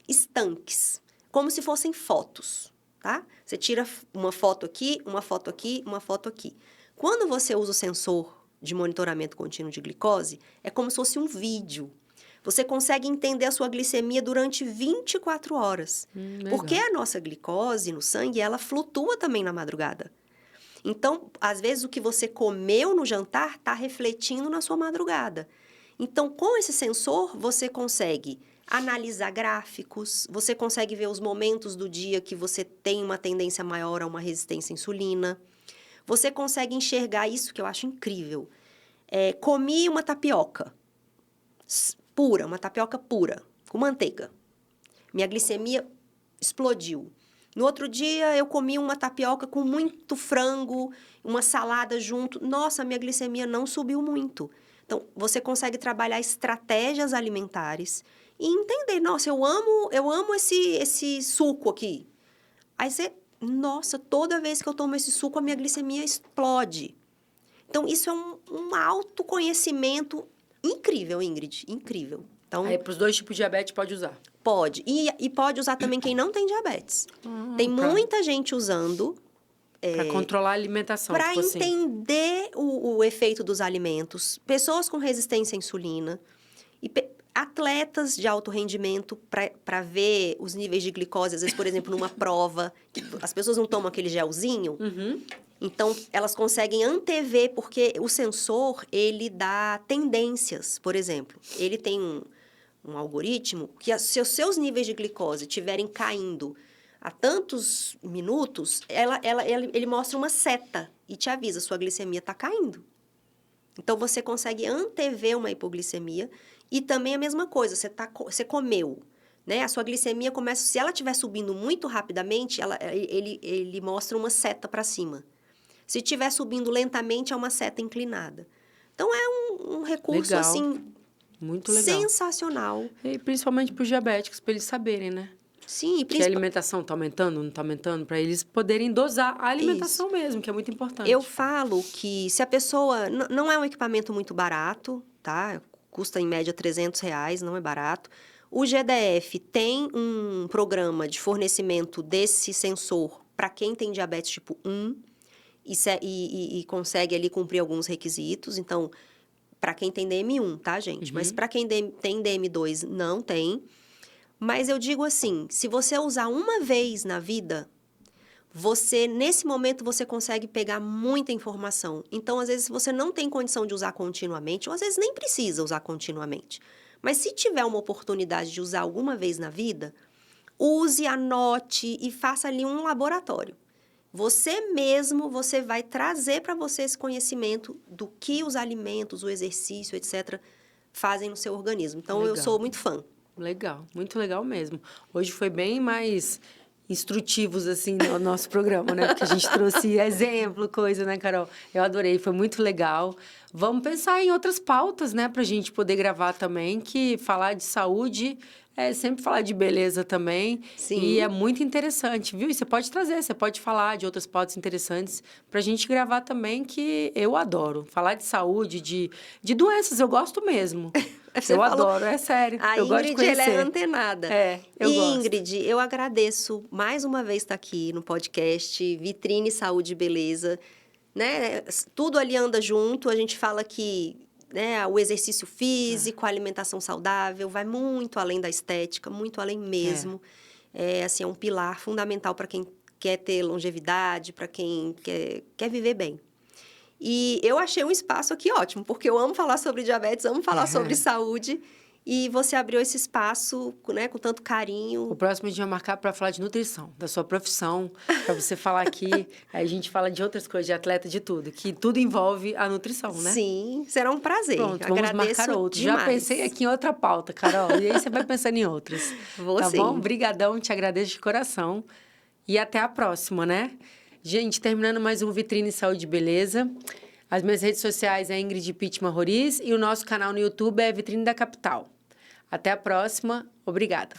estanques, como se fossem fotos, tá? Você tira uma foto aqui, uma foto aqui, uma foto aqui. Quando você usa o sensor de monitoramento contínuo de glicose, é como se fosse um vídeo. Você consegue entender a sua glicemia durante 24 horas. Porque a nossa glicose no sangue, ela flutua também na madrugada. Então, às vezes, o que você comeu no jantar está refletindo na sua madrugada. Então, com esse sensor, você consegue analisar gráficos, você consegue ver os momentos do dia que você tem uma tendência maior a uma resistência à insulina. Você consegue enxergar isso que eu acho incrível. Comi uma tapioca pura, uma tapioca pura, com manteiga. Minha glicemia explodiu. No outro dia, eu comi uma tapioca com muito frango, uma salada junto. Nossa, minha glicemia não subiu muito. Então, você consegue trabalhar estratégias alimentares e entender, nossa, eu amo esse suco aqui. Aí você, nossa, toda vez que eu tomo esse suco, a minha glicemia explode. Então, isso é um autoconhecimento incrível, Ingrid, incrível. Então,
aí, para os 2 tipos de diabetes, pode usar?
Pode. E pode usar também quem não tem diabetes. Tem muita gente usando...
Para controlar a alimentação,
para
tipo assim.
entender o efeito dos alimentos. Pessoas com resistência à insulina. E atletas de alto rendimento para ver os níveis de glicose. Às vezes, por exemplo, numa prova, as pessoas não tomam aquele gelzinho. Então, elas conseguem antever, porque o sensor, ele dá tendências. Por exemplo, ele tem um algoritmo que se os seus níveis de glicose estiverem caindo há tantos minutos, ele mostra uma seta e te avisa, sua glicemia está caindo. Então, você consegue antever uma hipoglicemia e também a mesma coisa, você comeu, né? A sua glicemia começa, se ela estiver subindo muito rapidamente, ele mostra uma seta para cima. Se estiver subindo lentamente, é uma seta inclinada. Então, é um recurso,
legal.
assim,
muito legal.
Sensacional.
E principalmente para os diabéticos, para eles saberem, né?
Sim,
que a alimentação está aumentando, não está aumentando, para eles poderem dosar a alimentação mesmo, que é muito importante.
Eu falo que se a pessoa... Não é um equipamento muito barato, tá? Custa em média R$300, não é barato. O GDF tem um programa de fornecimento desse sensor para quem tem diabetes tipo 1 e consegue ali cumprir alguns requisitos. Então, para quem tem DM1, tá, gente? Mas para quem tem DM2, não tem. Mas eu digo assim, se você usar uma vez na vida, nesse momento, você consegue pegar muita informação. Então, às vezes, você não tem condição de usar continuamente, ou às vezes nem precisa usar continuamente. Mas se tiver uma oportunidade de usar alguma vez na vida, use, anote e faça ali um laboratório. Você vai trazer para você esse conhecimento do que os alimentos, o exercício, etc., fazem no seu organismo. Então,
legal.
Eu sou muito fã.
Legal, muito legal mesmo. Hoje foi bem mais instrutivos, assim, no nosso programa, né? Porque a gente trouxe exemplo, coisa, né, Carol? Eu adorei, foi muito legal. Vamos pensar em outras pautas, né? Pra gente poder gravar também, que falar de saúde é sempre falar de beleza também.
Sim.
E é muito interessante, viu? E você pode trazer, você pode falar de outras pautas interessantes pra gente gravar também, que eu adoro. Falar de saúde, de doenças, eu gosto mesmo. Eu adoro, é sério. Eu gosto de conhecer.
Ela é antenada.
Eu gosto.
Ingrid, eu agradeço mais uma vez estar aqui no podcast Vitrine Saúde e Beleza. Né? Tudo ali anda junto. A gente fala que o exercício físico, a alimentação saudável, vai muito além da estética, muito além mesmo. Assim, é um pilar fundamental para quem quer ter longevidade, para quem quer viver bem. E eu achei um espaço aqui ótimo, porque eu amo falar sobre diabetes, amo falar sobre saúde. E você abriu esse espaço, né, com tanto carinho.
O próximo a gente vai marcar para falar de nutrição, da sua profissão, para você falar aqui. Aí a gente fala de outras coisas, de atleta, de tudo, que tudo envolve a nutrição, né?
Sim, será um prazer.
Pronto, vamos marcar outros. Já pensei aqui em outra pauta, Carol, e aí você vai pensando em outras.
Vou
tá
sim.
bom? Obrigadão, te agradeço de coração. E até a próxima, né? Gente, terminando mais um Vitrine Saúde e Beleza. As minhas redes sociais é Ingrid Pittman Roriz e o nosso canal no YouTube é Vitrine da Capital. Até a próxima. Obrigada.